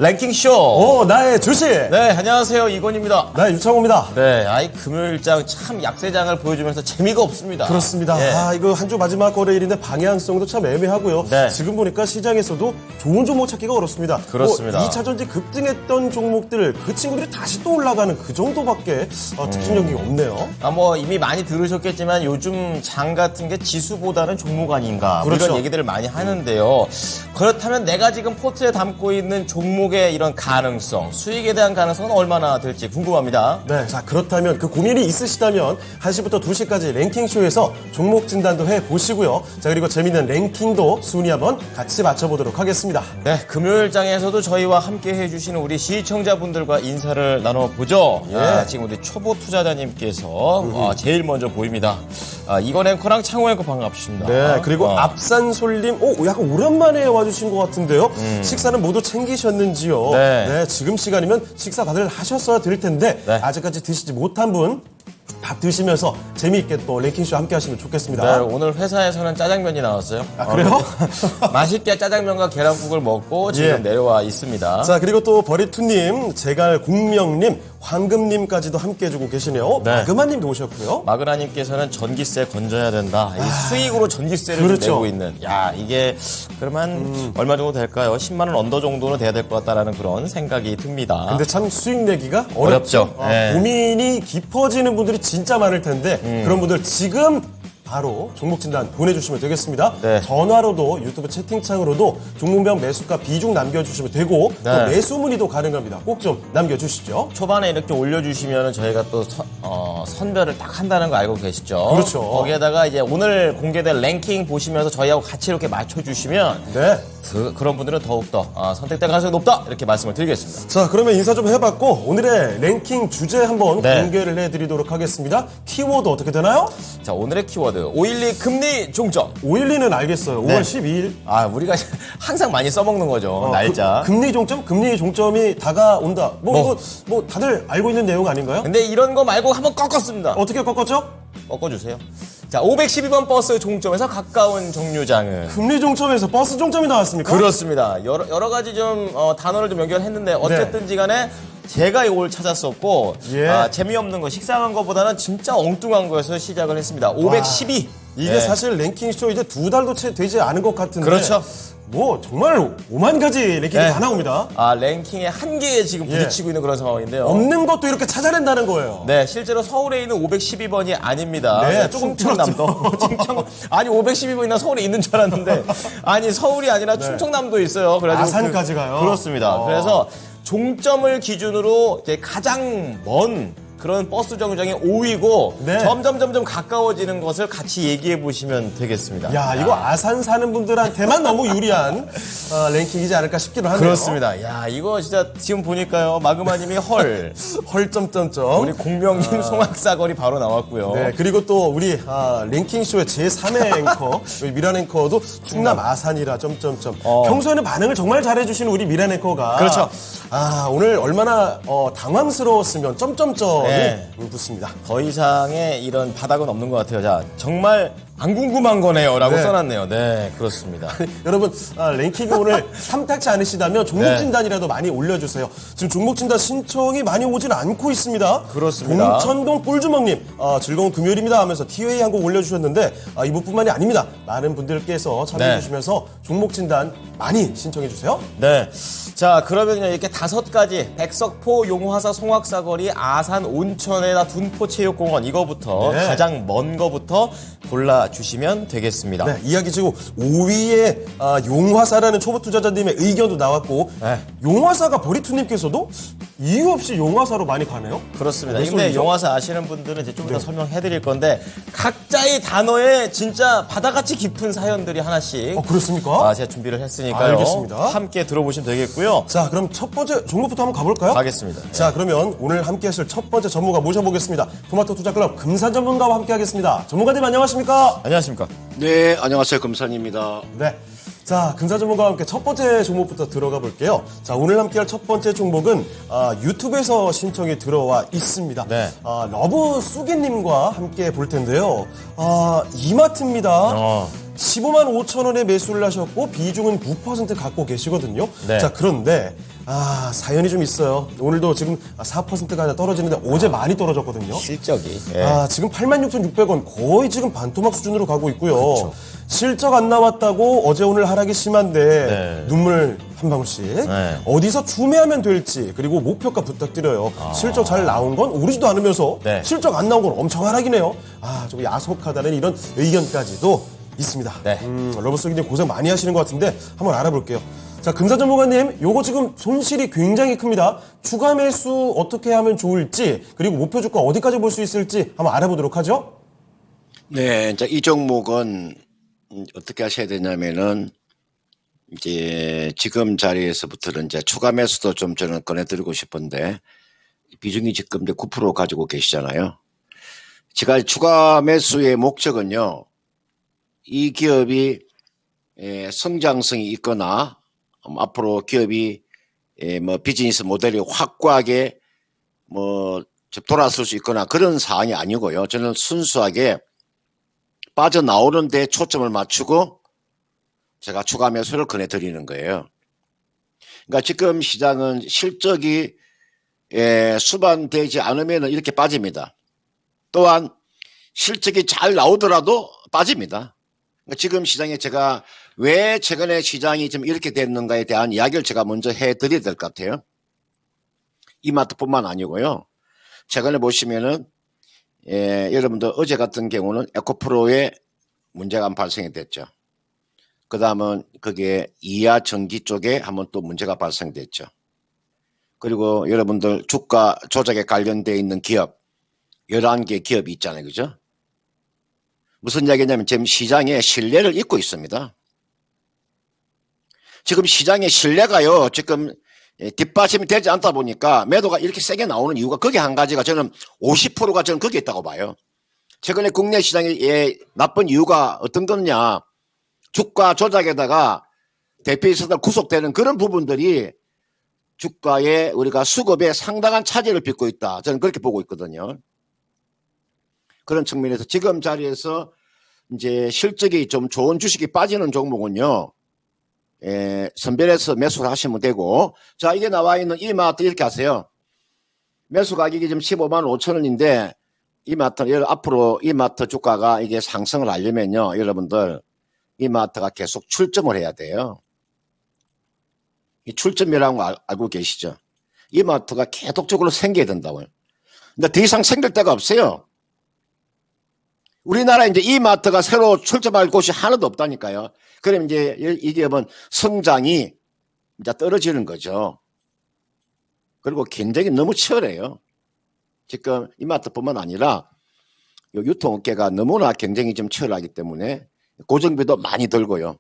랭킹쇼. 나의 주식. 네, 안녕하세요. 이건입니다. 네, 유창호입니다. 네, 금요일장 참 약세장을 보여주면서 재미가 없습니다. 그렇습니다. 예. 이거 한 주 마지막 거래일인데 방향성도 참 애매하고요. 네. 지금 보니까 시장에서도 좋은 종목 찾기가 어렵습니다. 그렇습니다. 2차전지 급등했던 종목들, 그 친구들이 다시 또 올라가는 그 정도밖에 특징적인 게 없네요. 이미 많이 들으셨겠지만 요즘 장 같은 게 지수보다는 종목 아닌가. 그렇죠. 이런 얘기들을 많이 하는데요. 그렇다면 내가 지금 포트에 담고 있는 종목의 이런 가능성, 수익에 대한 가능성은 얼마나 될지 궁금합니다. 네, 자 그렇다면 그 고민이 있으시다면 1시부터 2시까지 랭킹쇼에서 종목 진단도 해보시고요. 자 그리고 재미있는 랭킹도 순위 한번 같이 맞춰보도록 하겠습니다. 네, 금요일장에서도 저희와 함께 해주시는 우리 시청자분들과 인사를 나눠보죠. 예. 지금 우리 초보 투자자님께서 제일 먼저 보입니다. 이건 앵커랑 창호 앵커 반갑습니다. 네, 그리고 앞산솔님, 약간 오랜만에 와주신 것 같은데요. 식사는 모두 챙기셨는지요? 네. 지금 시간이면 식사 다들 하셨어야 될 텐데 네. 아직까지 드시지 못한 분 밥 드시면서 재미있게 또 랭킹쇼 함께 하시면 좋겠습니다. 네, 오늘 회사에서는 짜장면이 나왔어요. 그래요? 맛있게 짜장면과 계란국을 먹고 지금 예. 내려와 있습니다. 자, 그리고 또 버리투님, 제갈공명님, 황금님까지도 함께 해주고 계시네요. 네. 마그마님도 오셨고요. 마그라님께서는 전기세 건져야 된다. 이 수익으로 전기세를 좀 그렇죠. 내고 있는. 이게 그러면 얼마 정도 될까요? 10만 원 언더 정도는 돼야 될 것 같다라는 그런 생각이 듭니다. 근데 참 수익 내기가 어렵죠. 어렵죠. 네. 고민이 깊어지는 분들이 진짜 많을 텐데 그런 분들 지금 바로 종목 진단 보내주시면 되겠습니다. 네. 전화로도 유튜브 채팅창으로도 종목명 매수가 비중 남겨주시면 되고 또 네. 매수 문의도 가능합니다. 꼭 좀 남겨주시죠. 초반에 이렇게 올려주시면 저희가 또 선별을 딱 한다는 거 알고 계시죠? 그렇죠. 거기에다가 이제 오늘 공개된 랭킹 보시면서 저희하고 같이 이렇게 맞춰주시면 네. 그런 분들은 더욱더 선택될 가능성이 높다 이렇게 말씀을 드리겠습니다. 자, 그러면 인사 좀 해봤고 오늘의 랭킹 주제 한번 네. 공개를 해드리도록 하겠습니다. 키워드 어떻게 되나요? 자, 오늘의 키워드 512 금리 종점. 512는 알겠어요. 네. 5월 12일. 우리가 항상 많이 써먹는 거죠. 날짜. 금리 종점? 금리 종점이 다가온다. 이거 다들 알고 있는 내용 아닌가요? 근데 이런 거 말고 한번 꺾었습니다. 어떻게 꺾었죠? 꺾어주세요. 자, 512번 버스 종점에서 가까운 정류장은. 금리 종점에서 버스 종점이 나왔습니까? 그렇습니다. 여러 가지 좀 단어를 좀 연결했는데 어쨌든지 간에 제가 이걸 찾았었고 예. 재미없는 거 식상한 거보다는 진짜 엉뚱한 거에서 시작을 했습니다. 512. 이게 네. 사실 랭킹쇼 이제 2달도 채 되지 않은 것 같은데. 그렇죠. 정말 5만 가지 랭킹이 네. 다 나옵니다. 랭킹의 한계에 지금 부딪히고 있는 그런 상황인데요. 없는 것도 이렇게 찾아낸다는 거예요. 네, 실제로 서울에 있는 512번이 아닙니다. 네, 조금 충청남도. 512번이나 서울에 있는 줄 알았는데, 서울이 아니라 충청남도 있어요. 그래가지고 아산까지 가요? 그렇습니다. 그래서 종점을 기준으로 이제 가장 먼 그런 버스 정류장이 5위고 네. 점점 가까워지는 것을 같이 얘기해 보시면 되겠습니다. 이거 아산 사는 분들한테만 너무 유리한 랭킹이지 않을까 싶기도 하네요. 그렇습니다. 이거 진짜 지금 보니까요. 마그마님이 헐. 헐점점점. 우리 공명님 송악사거리 바로 나왔고요. 네, 그리고 또 우리 랭킹쇼의 제3의 앵커, 우리 미란 앵커도 충남 아산이라 점점점. 평소에는 반응을 정말 잘해주시는 우리 미란 앵커가 그렇죠. 오늘 얼마나 당황스러웠으면 점점점이 네. 붙습니다. 더 이상의 이런 바닥은 없는 것 같아요. 자, 정말 안 궁금한 거네요. 라고 네. 써놨네요. 네, 그렇습니다. 여러분 랭킹이 오늘 탐탁치 않으시다면 종목 네. 진단이라도 많이 올려주세요. 지금 종목 진단 신청이 많이 오진 않고 있습니다. 그렇습니다. 동천동 꿀주먹님 즐거운 금요일입니다 하면서 TOA 한 곡 올려주셨는데 이분뿐만이 아닙니다. 많은 분들께서 참여해주시면서 종목 진단 많이 신청해주세요. 네. 자, 그러면요, 이렇게 5가지, 백석포, 용화사, 송악사거리, 아산, 온천에다 둔포체육공원, 이거부터 네. 가장 먼 거부터 골라주시면 되겠습니다. 네, 이야기 지고 5위에 용화사라는 초보 투자자님의 의견도 나왔고 네. 용화사가 버리투님께서도 이유 없이 용화사로 많이 가네요. 그렇습니다. 왜 근데 소리죠? 용화사 아시는 분들은 이제 좀 이따 설명해 드릴 건데, 각자의 단어에 진짜 바다같이 깊은 사연들이 하나씩. 그렇습니까? 제가 준비를 했으니까요. 알겠습니다. 함께 들어보시면 되겠고요. 자, 그럼 첫 번째 종목부터 한번 가볼까요? 가겠습니다. 자, 그러면 오늘 함께 하실 첫 번째 전문가 모셔보겠습니다. 토마토 투자클럽 금산 전문가와 함께 하겠습니다. 전문가님 안녕하십니까? 안녕하십니까? 네, 안녕하세요. 금산입니다. 네. 자, 금산 전문가와 함께 첫 번째 종목부터 들어가 볼게요. 자, 오늘 함께 할 첫 번째 종목은 유튜브에서 신청이 들어와 있습니다. 네. 러브 쑥이님과 함께 볼 텐데요. 이마트입니다. 15만 5천 원에 매수를 하셨고 비중은 9% 갖고 계시거든요. 네. 자, 그런데 사연이 좀 있어요. 오늘도 지금 4%가 하나 떨어지는데 어제 많이 떨어졌거든요. 실적이. 예. 지금 86,600원 거의 지금 반토막 수준으로 가고 있고요. 그렇죠. 실적 안 나왔다고 어제 오늘 하락이 심한데 네. 눈물 한 방울씩 네. 어디서 추매하면 될지 그리고 목표가 부탁드려요. 실적 잘 나온 건 오르지도 않으면서 네. 실적 안 나온 건 엄청 하락이네요. 좀 야속하다는 이런 의견까지도 있습니다. 네. 러브스기님 고생 많이 하시는 것 같은데 한번 알아볼게요. 자, 금사전문가님, 요거 지금 손실이 굉장히 큽니다. 추가 매수 어떻게 하면 좋을지, 그리고 목표 주가 어디까지 볼 수 있을지 한번 알아보도록 하죠. 네, 이제 이 종목은 어떻게 하셔야 되냐면은 이제 지금 자리에서부터는 이제 추가 매수도 좀 저는 꺼내드리고 싶은데 비중이 지금 이제 9% 가지고 계시잖아요. 제가 추가 매수의 목적은요, 이 기업이 성장성이 있거나 앞으로 기업이 비즈니스 모델이 확고하게 돌아설 수 있거나 그런 사항이 아니고요. 저는 순수하게 빠져나오는 데 초점을 맞추고 제가 추가 매수를 권해드리는 거예요. 그러니까 지금 시장은 실적이 수반되지 않으면 이렇게 빠집니다. 또한 실적이 잘 나오더라도 빠집니다. 그러니까 지금 시장에 제가 왜 최근에 시장이 좀 이렇게 됐는가에 대한 이야기를 제가 먼저 해드려야 될 것 같아요. 이마트뿐만 아니고요. 최근에 보시면은 여러분들 어제 같은 경우는 에코프로에 문제가 발생이 됐죠. 그 다음은 거기에 이하 전기 쪽에 한번 또 문제가 발생됐죠. 그리고 여러분들 주가 조작에 관련되어 있는 기업 11개 기업이 있잖아요. 그죠? 무슨 이야기냐면 지금 시장에 신뢰를 잊고 있습니다. 지금 시장의 신뢰가요, 지금 뒷받침이 되지 않다 보니까 매도가 이렇게 세게 나오는 이유가 거기 한 가지가 저는 50%가 저는 거기에 있다고 봐요. 최근에 국내 시장에 나쁜 이유가 어떤 거냐. 주가 조작에다가 대표이사들 구속되는 그런 부분들이 주가에 우리가 수급에 상당한 차질을 빚고 있다. 저는 그렇게 보고 있거든요. 그런 측면에서 지금 자리에서 이제 실적이 좀 좋은 주식이 빠지는 종목은요, 선별해서 매수를 하시면 되고, 자, 이게 나와 있는 이마트 이렇게 하세요. 매수 가격이 지금 15만 5천 원인데, 이마트는 앞으로 이마트 주가가 이게 상승을 하려면요, 여러분들, 이마트가 계속 출점을 해야 돼요. 이 출점이라는 거 알고 계시죠? 이마트가 계속적으로 생겨야 된다고요. 근데 더 이상 생길 데가 없어요. 우리나라 이제 이마트가 새로 출점할 곳이 하나도 없다니까요. 그럼 이제 이 기업은 성장이 이제 떨어지는 거죠. 그리고 경쟁이 너무 치열해요. 지금 이마트뿐만 아니라 유통업계가 너무나 경쟁이 좀 치열하기 때문에 고정비도 많이 들고요.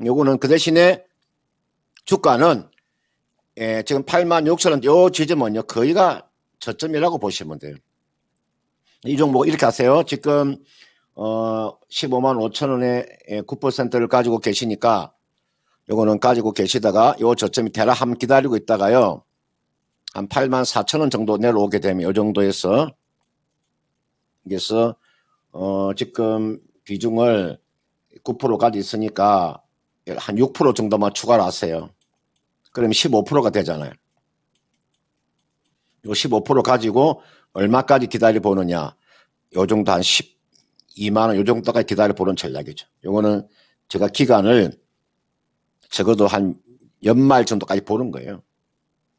요거는 그 대신에 주가는 지금 8만 6천 원 요 지점은요 거의가 저점이라고 보시면 돼요. 이 종목 이렇게 하세요. 지금 15만 5천 원에 9%를 가지고 계시니까 요거는 가지고 계시다가 요 저점이 대략 한번 기다리고 있다가요. 한 8만 4천 원 정도 내려오게 되면 요 정도에서 그래서 지금 비중을 9%까지 있으니까 한 6% 정도만 추가를 하세요. 그러면 15%가 되잖아요. 요 15% 가지고 얼마까지 기다려 보느냐. 요 정도 한 12만 원 요 정도까지 기다려 보는 전략이죠. 요거는 제가 기간을 적어도 한 연말 정도까지 보는 거예요.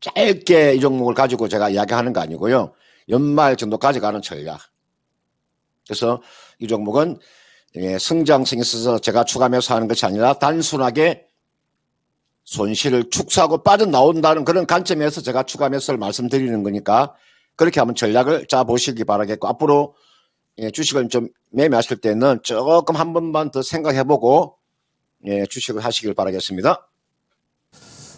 짧게 이 종목을 가지고 제가 이야기하는 거 아니고요. 연말 정도까지 가는 전략. 그래서 이 종목은 성장성이 있어서 제가 추가 매수하는 것이 아니라 단순하게 손실을 축소하고 빠져나온다는 그런 관점에서 제가 추가 매수를 말씀드리는 거니까 그렇게 한번 전략을 짜보시기 바라겠고, 앞으로 주식을 좀 매매하실 때는 조금 한 번만 더 생각해보고 주식을 하시길 바라겠습니다.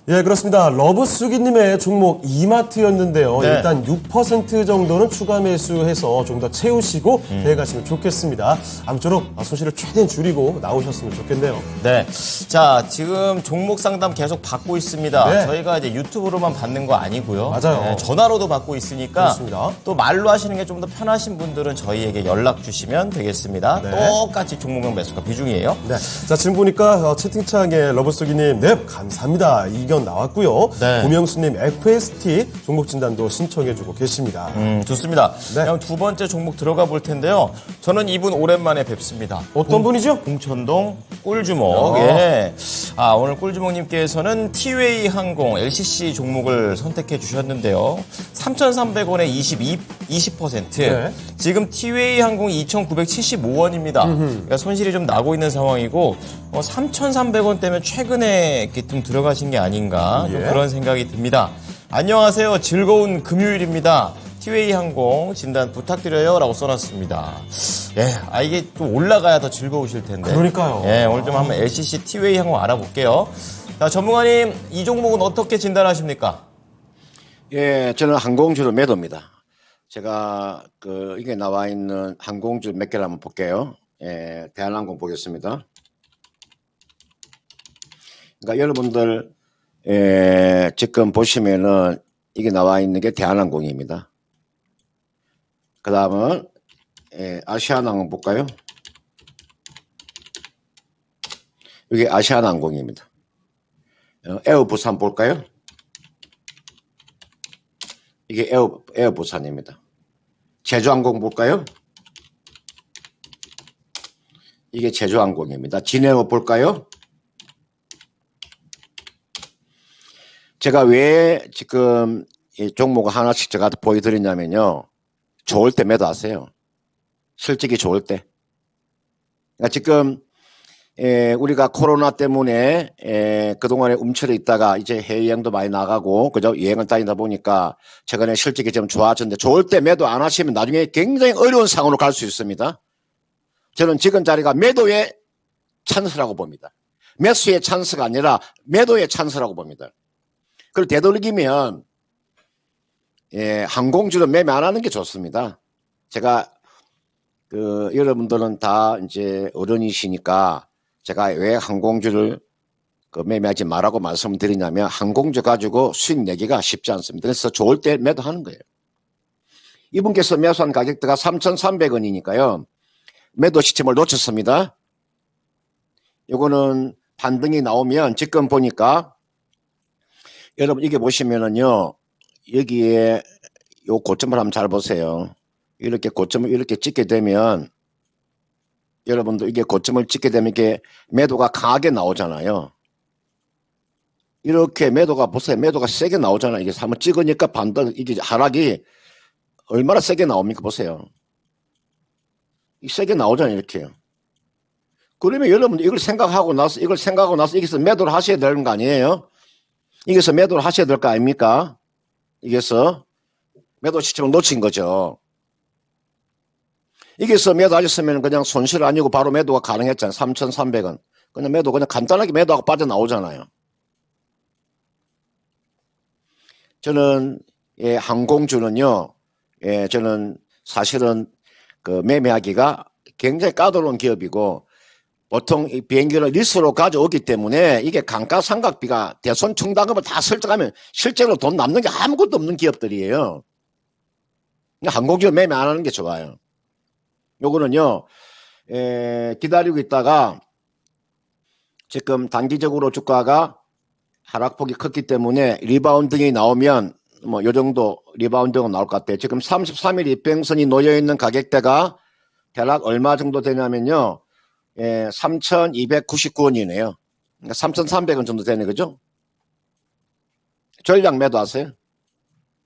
예, 그렇습니다. 러브수기님의 종목 이마트였는데요. 네. 일단 6% 정도는 추가 매수해서 좀 더 채우시고 대가시면 좋겠습니다. 아무쪼록 손실을 최대한 줄이고 나오셨으면 좋겠네요. 네. 자, 지금 종목 상담 계속 받고 있습니다. 네. 저희가 이제 유튜브로만 받는 거 아니고요. 맞아요. 네, 전화로도 받고 있으니까 그렇습니다. 또 말로 하시는 게 좀 더 편하신 분들은 저희에게 연락 주시면 되겠습니다. 네. 똑같이 종목명 매수가 비중이에요. 네. 자, 지금 보니까 채팅창에 러브수기님, 네, 감사합니다. 이경 의견 나왔고요. 네. 고명수님 FST 종목 진단도 신청해주고 계십니다. 좋습니다. 네. 그럼 두 번째 종목 들어가 볼 텐데요. 저는 이분 오랜만에 뵙습니다. 어떤 분이죠? 봉천동 꿀주목. 예. 오늘 꿀주목님께서는 티웨이 항공 LCC 종목을 선택해 주셨는데요. 3,300원에 20%. 네. 지금 티웨이 항공이 2,975원입니다. 그러니까 손실이 좀 나고 있는 상황이고 3,300원 때문에 최근에 이렇게 좀 들어가신 게 아닌가 좀 예. 그런 생각이 듭니다. 안녕하세요. 즐거운 금요일입니다. 티웨이 항공 진단 부탁드려요. 라고 써놨습니다. 예, 이게 좀 올라가야 더 즐거우실 텐데. 그러니까요. 예, 오늘 좀 한번 LCC 티웨이 항공 알아볼게요. 자, 전문가님, 이 종목은 어떻게 진단하십니까? 예, 저는 항공주로 매도입니다. 제가 이게 나와 있는 항공주 몇 개를 한번 볼게요. 예, 대한항공 보겠습니다. 그러니까 여러분들 지금 보시면은 이게 나와 있는 게 대한항공입니다. 그 다음은 아시아나항공 볼까요? 이게 아시아나항공입니다. 에어부산 볼까요? 이게 에어부산입니다. 제주항공 볼까요? 이게 제주항공입니다. 진에어 볼까요? 제가 왜 지금 이 종목을 하나씩 제가 보여드리냐면요. 좋을 때 매도하세요. 실적이 좋을 때. 그러니까 지금 우리가 코로나 때문에 그동안에 움츠려 있다가 이제 해외여행도 많이 나가고 그죠? 여행을 다니다 보니까 최근에 실적이 좀 좋아졌는데 좋을 때 매도 안 하시면 나중에 굉장히 어려운 상황으로 갈 수 있습니다. 저는 지금 자리가 매도의 찬스라고 봅니다. 매수의 찬스가 아니라 매도의 찬스라고 봅니다. 그리고 되도록이면 항공주로 매매 안 하는 게 좋습니다. 제가 여러분들은 다 이제 어른이시니까 제가 왜 항공주를 매매하지 말라고 말씀드리냐면 항공주 가지고 수익 내기가 쉽지 않습니다. 그래서 좋을 때 매도하는 거예요. 이분께서 매수한 가격대가 3,300원이니까요. 매도 시점을 놓쳤습니다. 요거는 반등이 나오면 지금 보니까 여러분 이게 보시면은요. 여기에 요 고점을 한번 잘 보세요. 이렇게 고점을 이렇게 찍게 되면 여러분들 이게 고점을 찍게 되면 이게 매도가 강하게 나오잖아요. 이렇게 매도가 보세요. 매도가 세게 나오잖아요. 이게 한번 찍으니까 반등 이게 하락이 얼마나 세게 나옵니까 보세요. 이 세게 나오잖아요. 이렇게. 그러면 여러분 이걸 생각하고 나서 여기서 매도를 하셔야 되는 거 아니에요? 여기서 매도를 하셔야 될 거 아닙니까? 여기서 매도 시점을 놓친 거죠. 여기서 매도하셨으면 그냥 손실 아니고 바로 매도가 가능했잖아요. 3,300원. 그냥 매도 그냥 간단하게 매도하고 빠져나오잖아요. 저는 항공주는요. 저는 사실은 매매하기가 굉장히 까다로운 기업이고 보통 이 비행기를 리스로 가져오기 때문에 이게 감가상각비가 대손 충당금을 다 설정하면 실제로 돈 남는 게 아무것도 없는 기업들이에요. 항공주를 매매 안 하는 게 좋아요. 요거는요, 기다리고 있다가 지금 단기적으로 주가가 하락폭이 컸기 때문에 리바운딩이 나오면 뭐 요 정도 리바운딩은 나올 것 같아요. 지금 33일 이평선이 놓여있는 가격대가 대략 얼마 정도 되냐면요. 3,299원이네요. 그러니까 3,300원 정도 되네, 그죠? 전량 매도하세요.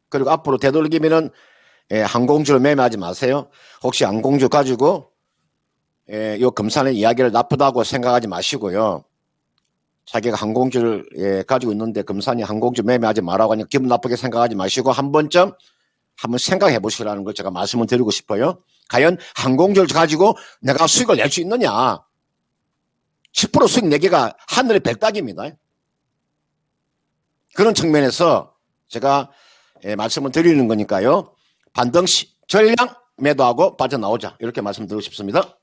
그리고 앞으로 되도록이면은 항공주를 매매하지 마세요. 혹시 항공주 가지고 요 금산의 이야기를 나쁘다고 생각하지 마시고요. 자기가 항공주를 가지고 있는데 금산이 항공주 매매하지 말라고 하니까 기분 나쁘게 생각하지 마시고 한 번쯤 한번 생각해 보시라는 걸 제가 말씀을 드리고 싶어요. 과연 항공주를 가지고 내가 수익을 낼 수 있느냐. 10% 수익 내기가 하늘의 백닥입니다. 그런 측면에서 제가 말씀을 드리는 거니까요. 반등 전량 매도하고 빠져나오자. 이렇게 말씀드리고 싶습니다.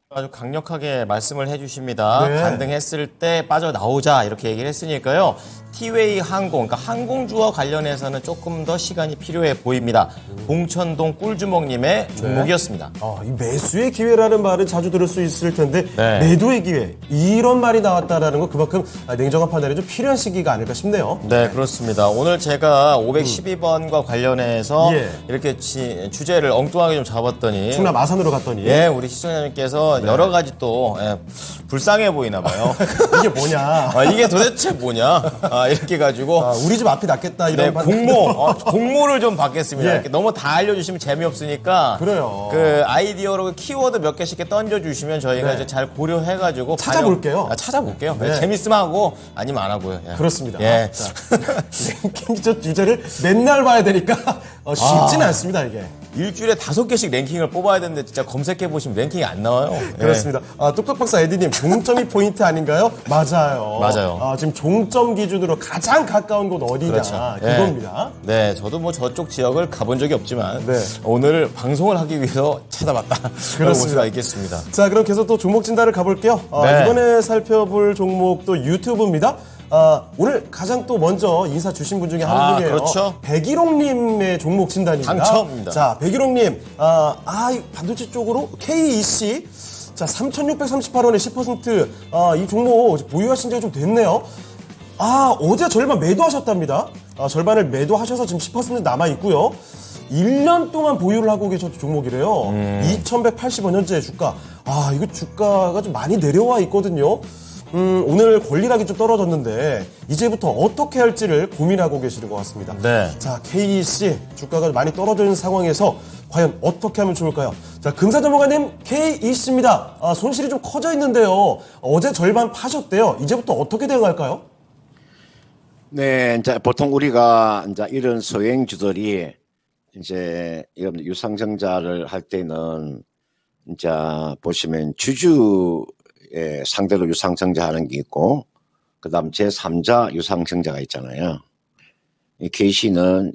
아주 강력하게 말씀을 해주십니다. 네. 반등했을 때 빠져나오자 이렇게 얘기를 했으니까요. 티웨이 항공, 그러니까 항공주와 관련해서는 조금 더 시간이 필요해 보입니다. 봉천동 꿀주먹님의 종목이었습니다. 이 매수의 기회라는 말은 자주 들을 수 있을 텐데 네. 매도의 기회 이런 말이 나왔다라는 건 그만큼 냉정한 판단이 좀 필요한 시기가 아닐까 싶네요. 네, 그렇습니다. 오늘 제가 512번과 관련해서 예. 이렇게 주제를 엉뚱하게 좀 잡았더니 충남 아산으로 갔더니 예, 우리 시청자님께서 여러 가지 또 불쌍해 보이나 봐요. 이게 뭐냐? 이게 도대체 뭐냐? 이렇게 가지고 우리 집 앞이 낫겠다 이런 네, 공모를 좀 받겠습니다. 예. 이렇게 너무 다 알려주시면 재미없으니까. 그래요. 그 아이디어로 키워드 몇 개씩 이렇게 던져주시면 저희가 네. 이제 잘 고려해가지고. 찾아볼게요. 찾아볼게요. 네. 재밌으면 하고 아니면 안 하고요. 예. 그렇습니다. 예. 자, 랭킹 저 주제를 맨날 봐야 되니까 쉽지는 않습니다 이게. 일주일에 5개씩 랭킹을 뽑아야 되는데 진짜 검색해보시면 랭킹이 안 나와요. 예. 그렇습니다. 똑똑박사 에디님, 종점이 포인트 아닌가요? 맞아요. 맞아요. 지금 종점 기준으로 가장 가까운 곳 어디냐. 그렇죠. 그겁니다. 네, 저도 뭐 저쪽 지역을 가본 적이 없지만 네. 오늘 방송을 하기 위해서 찾아봤다. 그럴 수가 있겠습니다. 자, 그럼 계속 또 종목 진단을 가볼게요. 네. 이번에 살펴볼 종목도 유튜브입니다. 오늘 가장 또 먼저 인사 주신 분 중에 한 분이에요. 그렇죠. 백일홍님의 종목 진단입니다. 당첨입니다. 자, 백일홍님, 이 반도체 쪽으로 KEC. 자, 3,638원에 10%, 이 종목 보유하신 지가 좀 됐네요. 어제 절반 매도하셨답니다. 절반을 매도하셔서 지금 10% 남아있고요. 1년 동안 보유를 하고 계셨던 종목이래요. 2,180원 현재 주가. 이거 주가가 좀 많이 내려와 있거든요. 오늘 권리락이 좀 떨어졌는데 이제부터 어떻게 할지를 고민하고 계시는 것 같습니다. 네. 자, KEC 주가가 많이 떨어져 있는 상황에서 과연 어떻게 하면 좋을까요? 자, 금사전문가님 KEC입니다. 손실이 좀 커져 있는데요. 어제 절반 파셨대요. 이제부터 어떻게 대응할까요? 네, 이제 보통 우리가 이제 이런 소행주들이 이제 이런 유상증자를 할 때는 이제 보시면 주주의 상대로 유상증자하는 게 있고, 그다음 제3자 유상증자가 있잖아요. 이 KC는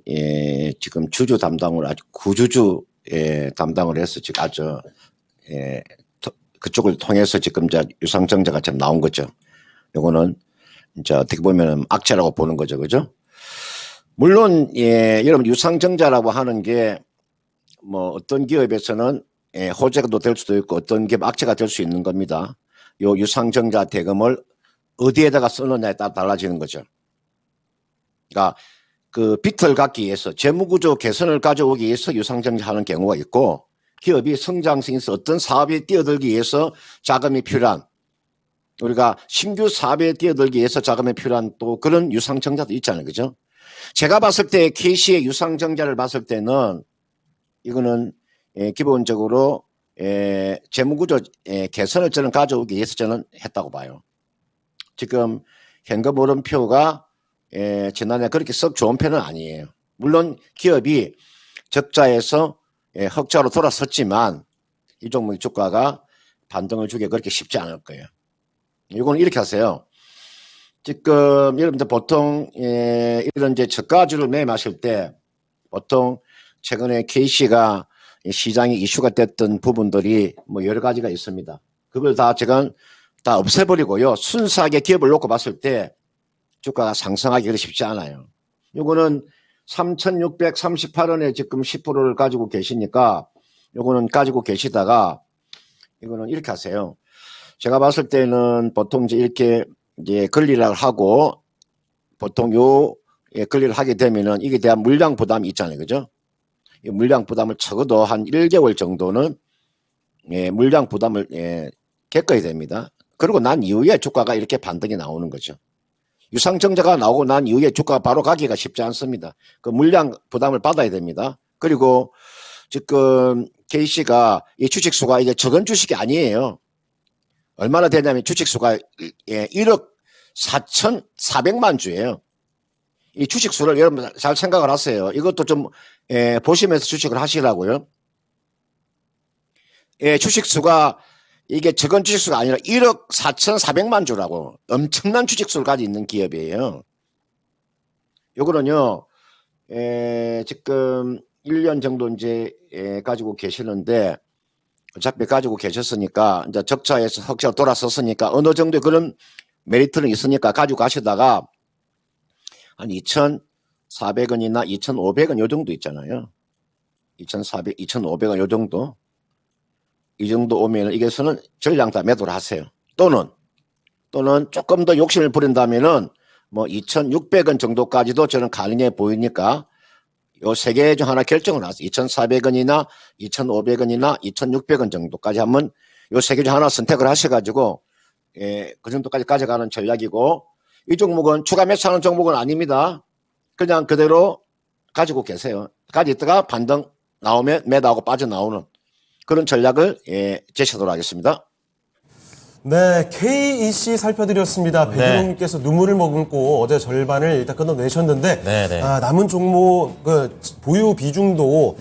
지금 주주 담당을 아주 구주주 담당을 해서 지금 아주 그쪽을 통해서 지금 이제 유상증자가 지금 나온 거죠. 요거는 이제 어떻게 보면 악재라고 보는 거죠, 그죠? 물론 여러분 유상증자라고 하는 게 뭐 어떤 기업에서는 호재가 될 수도 있고 어떤 기업 악재가 될 수 있는 겁니다. 요 유상증자 대금을 어디에다가 쓰느냐에 따라 달라지는 거죠. 그러니까 그 빚을 갚기 위해서 재무구조 개선을 가져오기 위해서 유상증자하는 경우가 있고, 기업이 성장성이 있어 어떤 사업에 뛰어들기 위해서 자금이 필요한, 우리가 신규 사업에 뛰어들기 위해서 자금이 필요한 또 그런 유상증자도 있잖아요, 그죠? 제가 봤을 때 KC의 유상증자를 봤을 때는 이거는 기본적으로 재무구조 개선을 저는 가져오기 위해서 저는 했다고 봐요. 지금 현금 오름표가 지난해 그렇게 썩 좋은 편은 아니에요. 물론 기업이 적자에서 흑자로 돌아섰지만 이 종목 주가가 반등을 주기 그렇게 쉽지 않을 거예요. 이거는 이렇게 하세요. 지금 여러분들 보통 이런 이제 저가주를 매매하실 때 보통 최근에 KC가 시장에 이슈가 됐던 부분들이 뭐 여러 가지가 있습니다. 그걸 다 제가 다 없애버리고요. 순수하게 기업을 놓고 봤을 때 주가가 상승하기 그리 쉽지 않아요. 요거는 3,638원에 지금 10%를 가지고 계시니까 요거는 가지고 계시다가 이거는 이렇게 하세요. 제가 봤을 때는 보통 이렇게 이제 권리락을 하고 보통 요 권리를 하게 되면은 이게 대한 물량 부담이 있잖아요. 그죠? 이 물량 부담을 적어도 한 1개월 정도는 물량 부담을 겪어야 됩니다. 그리고 난 이후에 주가가 이렇게 반등이 나오는 거죠. 유상증자가 나오고 난 이후에 주가가 바로 가기가 쉽지 않습니다. 그 물량 부담을 받아야 됩니다. 그리고 지금 KC가 이 주식수가 이게 적은 주식이 아니에요. 얼마나 되냐면 주식수가 1억 4,400만 주예요. 이 주식수를 여러분 잘 생각을 하세요. 이것도 좀 보시면서 주식을 하시라고요. 주식수가 이게 적은 주식수가 아니라 1억 4,400만 주라고, 엄청난 주식수를 가지고 있는 기업이에요. 요거는요, 지금 1년 정도 이제 가지고 계시는데 어차피 가지고 계셨으니까 이제 적자에서 흑자로 돌아섰으니까 어느 정도의 그런 메리트는 있으니까 가지고 가시다가 한 2,400원이나 2,500원 요 정도 있잖아요. 2,400, 2,500원 요 정도. 이 정도 오면 이게서는 전량 다 매도를 하세요. 또는 조금 더 욕심을 부린다면은 뭐 2,600원 정도까지도 저는 가능해 보이니까 요 세 개 중 하나 결정을 하세요. 2,400원이나 2,500원이나 2,600원 정도까지 한번 요 세 개 중 하나 선택을 하셔가지고 그 정도까지 가져가는 전략이고 이 종목은 추가 매수하는 종목은 아닙니다. 그냥 그대로 가지고 계세요. 가지고 있다가 반등 나오면 매도하고 빠져나오는 그런 전략을 제시하도록 하겠습니다. 네, KEC 살펴드렸습니다. 백일홍님께서 눈물을 머금고 어제 절반을 일단 끊어내셨는데 네네. 남은 종목 그 보유 비중도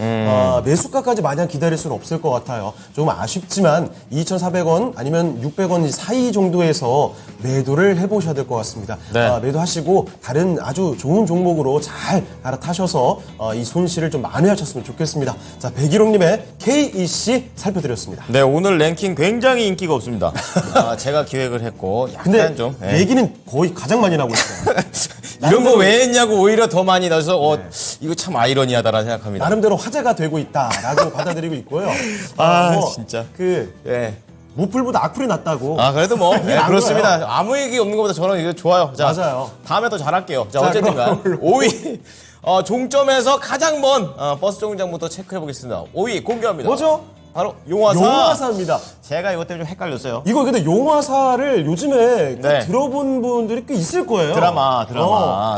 매수가까지 마냥 기다릴 수는 없을 것 같아요. 좀 아쉽지만 2,400원 아니면 600원 사이 정도에서 매도를 해보셔야 될 것 같습니다. 네. 매도하시고 다른 아주 좋은 종목으로 잘 갈아타셔서 이 손실을 좀 만회하셨으면 좋겠습니다. 자, 백일홍님의 KEC 살펴드렸습니다. 네, 오늘 랭킹 굉장히 인기가 없습니다. 제가 기획을 했고 약간 근데 좀 얘기는 거의 가장 많이 나고 있어요. 이런 거 왜 했냐고 오히려 더 많이 나서 이거 참 아이러니하다라는 생각합니다. 나름대로 화제가 되고 있다라고 받아들이고 있고요. 진짜. 그 무풀보다 악플이 낫다고. 그래도 뭐 이게 나은 그렇습니다. 거예요. 아무 얘기 없는 것보다 저는 이거 좋아요. 자, 맞아요. 다음에 더 잘할게요. 자, 자, 어쨌든간 그럼 5위 종점에서 가장 먼 버스 정류장부터 체크해 보겠습니다. 5위 공개합니다. 뭐죠? 바로 용화사. 용화사입니다. 제가 이것 때문에 좀 헷갈렸어요. 이거 근데 용화사를 요즘에 네. 들어본 분들이 꽤 있을 거예요. 드라마.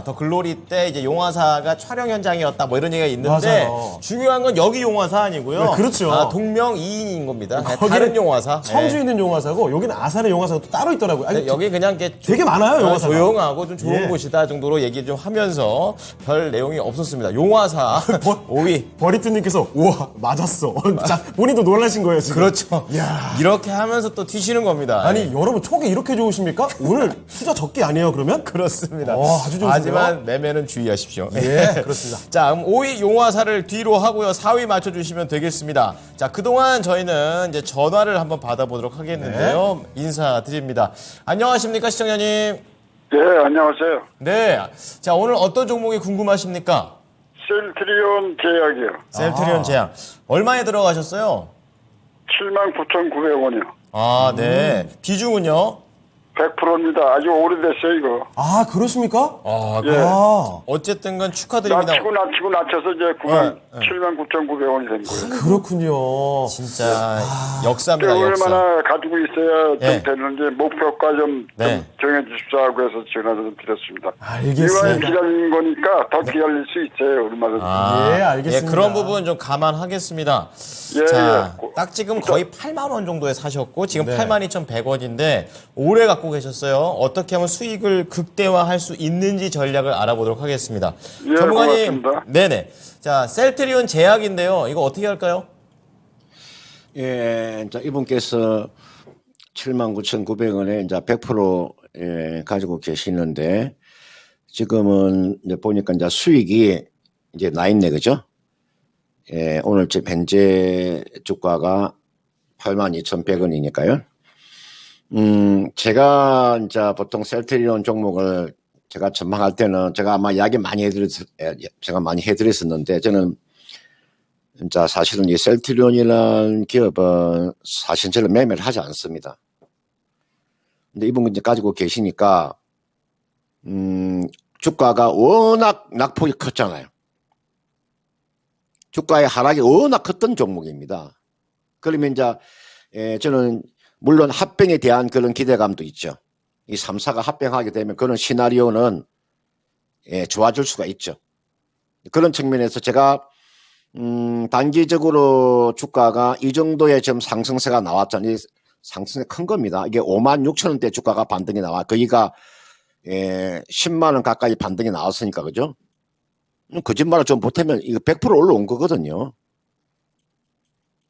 더 글로리 때 이제 용화사가 촬영 현장이었다 뭐 이런 얘기가 있는데 맞아요. 중요한 건 여기 용화사 아니고요. 네, 그렇죠. 동명이인인 겁니다. 네, 거기는 다른 용화사. 성주에 있는 용화사고 여기는 아산의 용화사가 또 따로 있더라고요. 아니, 여기 그냥 이렇게 되게 많아요, 용화사가. 조용하고 좀 좋은 예. 곳이다 정도로 얘기 좀 하면서 별 내용이 없었습니다. 용화사 5위. 버리트님께서 우와 맞았어. 자, 본인도 놀라신 거예요 지금. 그렇죠. 이야. 이렇게 하면서 또 튀시는 겁니다. 아니 여러분 촉이 이렇게 좋으십니까? 오늘 투자 적게 아니에요 그러면? 그렇습니다. 아주 좋으시네요. 하지만 매매는 주의하십시오. 예, 그렇습니다. 자, 그럼 5위 용화사를 뒤로 하고요. 4위 맞춰주시면 되겠습니다. 자, 그동안 저희는 이제 전화를 한번 받아보도록 하겠는데요. 인사드립니다. 안녕하십니까, 시청자님. 네, 안녕하세요. 네. 자, 오늘 어떤 종목이 궁금하십니까? 셀트리온 제약이요. 셀트리온 제약. 얼마에 들어가셨어요? 79,900원이요. 네. 비중은요? 100%입니다. 아주 오래됐어요, 이거. 아 그러십니까? 예. 아 어쨌든 간 축하드립니다. 낮춰서 이제 79,900원이 된 거예요. 그렇군요. 진짜 역사입니다, 역사. 얼마나 가지고 있어야 예. 좀 되는지 목표가 좀 네. 정해주십시오 하고 해서 전화 좀 드렸습니다. 이번에 알겠습니다. 기다리는 거니까 더 기다릴 수 있어요, 얼마든지. 예, 알겠습니다. 그런 부분 좀 감안하겠습니다. 예, 자, 예. 딱 지금 거의 8만 원 정도에 사셨고 지금 네. 82,100원인데 오래 갖고 계셨어요. 어떻게 하면 수익을 극대화할 수 있는지 전략을 알아보도록 하겠습니다. 예, 전문가님, 고맙습니다. 네네. 자, 셀트리온 제약인데요. 이거 어떻게 할까요? 예, 자, 이분께서 79,900원에 이제 100% 가지고 계시는데 지금은 이제 보니까 이제 수익이 이제 나 있네, 그죠? 예, 오늘 지금 현재 주가가 82,100원이니까요. 제가 이제 보통 셀트리온 종목을 제가 전망할 때는 제가 아마 이야기 많이 해드렸었는데 저는 진짜 사실은 이 셀트리온이라는 기업은 사실 저는 매매를 하지 않습니다. 근데 이분 이제 가지고 계시니까 주가가 워낙 낙폭이 컸잖아요. 주가의 하락이 워낙 컸던 종목입니다. 그러면 이제 저는 물론 합병에 대한 그런 기대감도 있죠. 이 3사가 합병하게 되면 그런 시나리오는 좋아질 수가 있죠. 그런 측면에서 제가 단기적으로 주가가 이 정도의 좀 상승세가 나왔잖아요. 상승세 큰 겁니다. 이게 56,000원대 주가가 반등이 나와. 거기가 10만 원 가까이 반등이 나왔으니까 그죠? 거짓말을 좀 보태면 이거 100% 올라온 거거든요.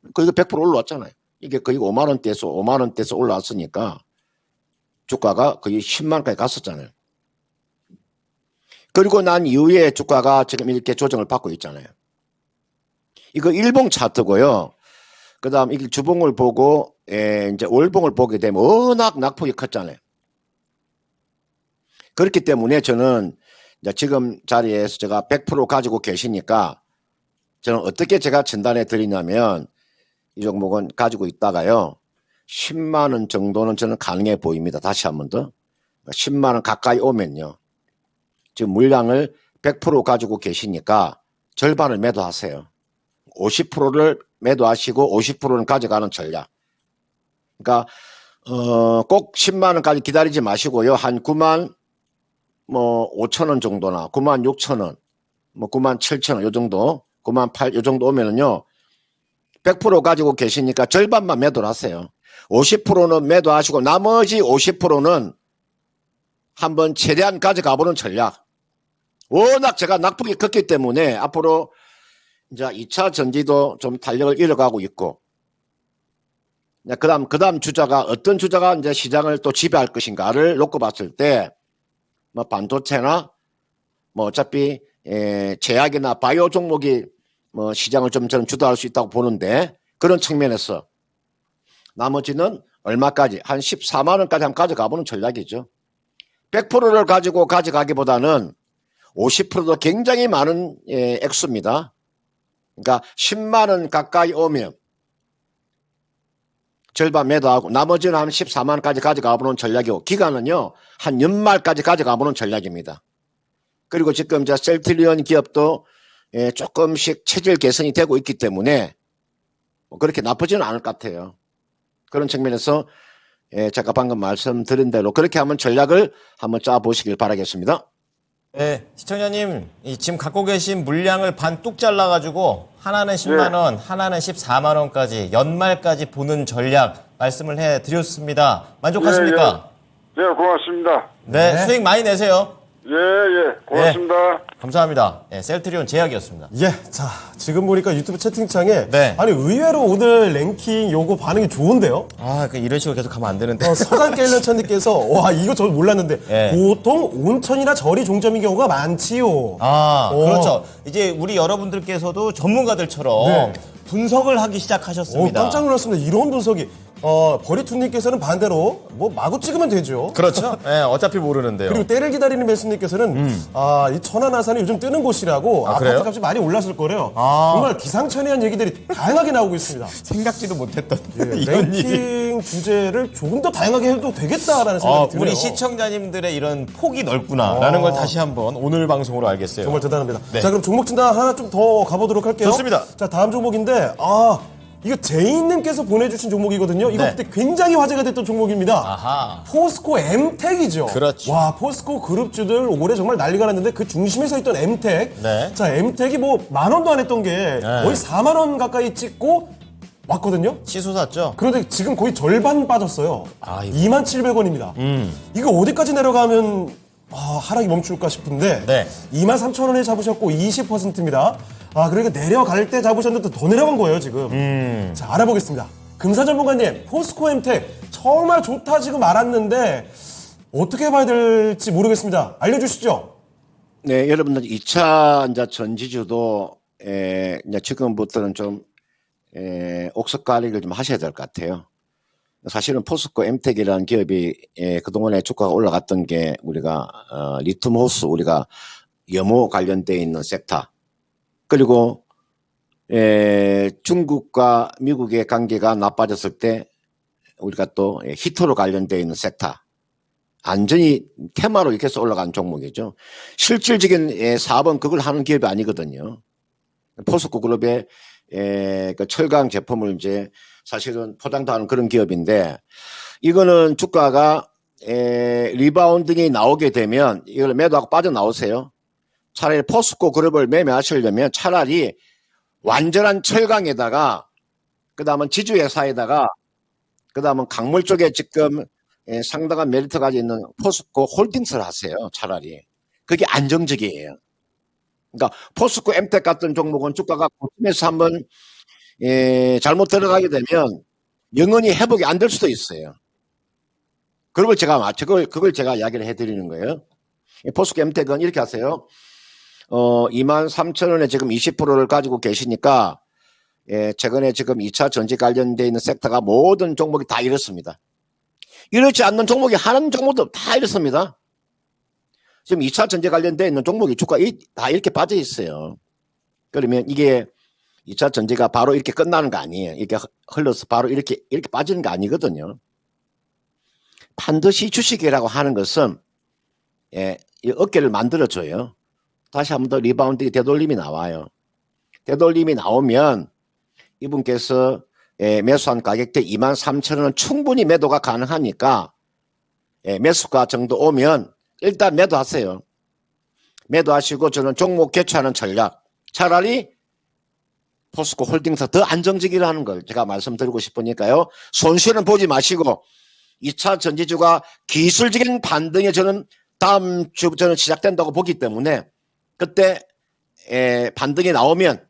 이거 100% 올라왔잖아요. 이게 거의 5만 원대에서 올라왔으니까 주가가 거의 10만 원까지 갔었잖아요. 그리고 난 이후에 주가가 지금 이렇게 조정을 받고 있잖아요. 이거 일봉 차트고요. 그다음 이게 주봉을 보고 이제 월봉을 보게 되면 워낙 낙폭이 컸잖아요. 그렇기 때문에 저는 이제 지금 자리에서 제가 100% 가지고 계시니까 저는 어떻게 제가 진단해 드리냐면 이 종목은 가지고 있다가요. 10만 원 정도는 저는 가능해 보입니다. 다시 한 번 더. 10만 원 가까이 오면요. 지금 물량을 100% 가지고 계시니까 절반을 매도하세요. 50%를 매도하시고 50%는 가져가는 전략. 그러니까 꼭 10만 원까지 기다리지 마시고요. 한 9만 5천 원 정도나 9만 6천 원, 9만 7천 원 요 정도, 9만 8 요 정도 오면은요. 100% 가지고 계시니까 절반만 매도를 하세요. 50%는 매도하시고 나머지 50%는 한번 최대한 가져가 보는 전략. 워낙 제가 낙폭이 컸기 때문에 앞으로 이제 2차 전지도 좀 탄력을 잃어가고 있고, 그다음 주자가 어떤 주자가 이제 시장을 또 지배할 것인가를 놓고 봤을 때, 반도체나 어차피 제약이나 바이오 종목이 시장을 좀 저는 주도할 수 있다고 보는데, 그런 측면에서 나머지는 얼마까지 한 14만 원까지 한번 가져가 보는 전략이죠. 100%를 가지고 가져가기보다는 50%도 굉장히 많은 액수입니다. 그러니까 10만 원 가까이 오면 절반 매도하고 나머지는 한 14만 원까지 가져가 보는 전략이고, 기간은요 한 연말까지 가져가 보는 전략입니다. 그리고 지금 이제 셀트리온 기업도 조금씩 체질 개선이 되고 있기 때문에 그렇게 나쁘지는 않을 것 같아요. 그런 측면에서 제가 방금 말씀드린 대로 그렇게 한번 전략을 한번 짜보시길 바라겠습니다. 네, 시청자님, 지금 갖고 계신 물량을 반 뚝 잘라가지고 하나는 10만 원, 하나는 14만 원까지 연말까지 보는 전략 말씀을 해드렸습니다. 만족하십니까? 예, 고맙습니다. 네, 수익 많이 내세요. 예, 고맙습니다. 감사합니다. 셀트리온 제약이었습니다. 예, 자, 지금 보니까 유튜브 채팅창에 네. 아니 의외로 오늘 랭킹 요거 반응이 좋은데요? 이런 식으로 계속 가면 안 되는데. 서단 깰런차님께서 와 이거 저 몰랐는데 보통 온천이나 절이 종점인 경우가 많지요. 그렇죠. 이제 우리 여러분들께서도 전문가들처럼 네. 분석을 하기 시작하셨습니다. 깜짝 놀랐습니다. 이런 분석이. 버리투님께서는 반대로 마구 찍으면 되죠. 그렇죠. 어차피 모르는데요. 그리고 때를 기다리는 매수님께서는 이 천안아산이 요즘 뜨는 곳이라고 아파트 그래요? 값이 많이 올랐을 거래요. 정말 기상천외한 얘기들이 다양하게 나오고 있습니다. 생각지도 못했던 이런 랭킹 주제를 조금 더 다양하게 해도 되겠다라는 생각이 드네요. 우리 시청자님들의 이런 폭이 넓구나라는 걸 다시 한번 오늘 방송으로 알겠어요. 정말 대단합니다. 네. 자, 그럼 종목 진단 하나 좀 더 가보도록 할게요. 좋습니다. 자, 다음 종목인데 이거 제이님께서 보내주신 종목이거든요. 이거 네. 그때 굉장히 화제가 됐던 종목입니다. 아하. 포스코 엠텍이죠. 그렇죠. 와, 포스코 그룹주들 올해 정말 난리가 났는데 그 중심에 서 있던 엠텍. 네. 자, 엠텍이 만 원도 안 했던 게 거의 4만 원 가까이 찍고 왔거든요. 치솟았죠? 그런데 지금 거의 절반 빠졌어요. 아이고. 27,000원입니다. 이거 어디까지 내려가면 하락이 멈출까 싶은데 네. 23,000원에 잡으셨고 20%입니다. 그러니까 내려갈 때 잡으셨는데 더 내려간 거예요 지금. 자, 알아보겠습니다. 금사전문가님, 포스코 엠텍 정말 좋다 지금 알았는데 어떻게 봐야 될지 모르겠습니다. 알려주시죠. 네, 여러분들 2차 이제 전지주도 이제 지금부터는 좀 옥석 관리를 좀 하셔야 될 것 같아요. 사실은 포스코 엠텍이라는 기업이 그동안에 주가가 올라갔던 게 우리가 리튬 호스 우리가 염호 관련되어 있는 섹터, 그리고 중국과 미국의 관계가 나빠졌을 때 우리가 또 히터로 관련되어 있는 섹터, 안전이 테마로 이렇게 해서 올라간 종목이죠. 실질적인 사업은 그걸 하는 기업이 아니거든요. 포스코 그룹의 그 철강 제품을 이제 사실은 포장도 하는 그런 기업인데, 이거는 주가가 리바운딩이 나오게 되면 이걸 매도하고 빠져나오세요. 차라리 포스코 그룹을 매매하시려면 차라리 완전한 철강에다가, 그 다음은 지주회사에다가, 그 다음은 강물 쪽에 지금 상당한 메리트가 있는 포스코 홀딩스를 하세요. 차라리. 그게 안정적이에요. 그러니까 포스코 엠텍 같은 종목은 주가가 고점에서 한번 잘못 들어가게 되면 영원히 회복이 안 될 수도 있어요. 그걸 제가 이야기를 해드리는 거예요. 포스코 엠텍은 이렇게 하세요. 23,000원에 지금 20%를 가지고 계시니까 최근에 지금 2차 전지 관련돼 있는 섹터가 모든 종목이 다 이렇습니다. 이렇지 않는 종목이 하는 종목도 다 이렇습니다. 지금 2차 전지 관련돼 있는 종목이 주가 다 이렇게 빠져 있어요. 그러면 이게 2차 전지가 바로 이렇게 끝나는 거 아니에요. 이렇게 흘러서 바로 이렇게 빠지는 거 아니거든요. 반드시 주식이라고 하는 것은 이 어깨를 만들어줘요. 다시 한 번 더 리바운드 되돌림이 나와요. 되돌림이 나오면 이분께서 매수한 가격대 23,000원은 충분히 매도가 가능하니까 매수가 정도 오면 일단 매도하세요. 매도하시고 저는 종목 교체하는 전략, 차라리 포스코 홀딩사 더 안정적이라는 걸 제가 말씀드리고 싶으니까요. 손실은 보지 마시고 2차 전지주가 기술적인 반등에 저는 다음 주 저는 시작된다고 보기 때문에 그때 반등이 나오면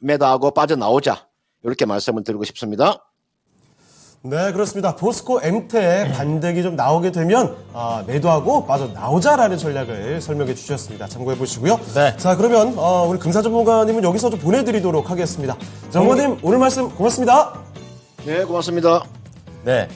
매도하고 빠져나오자 이렇게 말씀을 드리고 싶습니다. 네, 그렇습니다. 포스코 엠텍 반등이 좀 나오게 되면 매도하고 빠져나오자라는 전략을 설명해 주셨습니다. 참고해 보시고요. 네. 자, 그러면 우리 금사 전문가님은 여기서 좀 보내드리도록 하겠습니다. 전문가님 오늘 말씀 고맙습니다. 네, 고맙습니다. 네.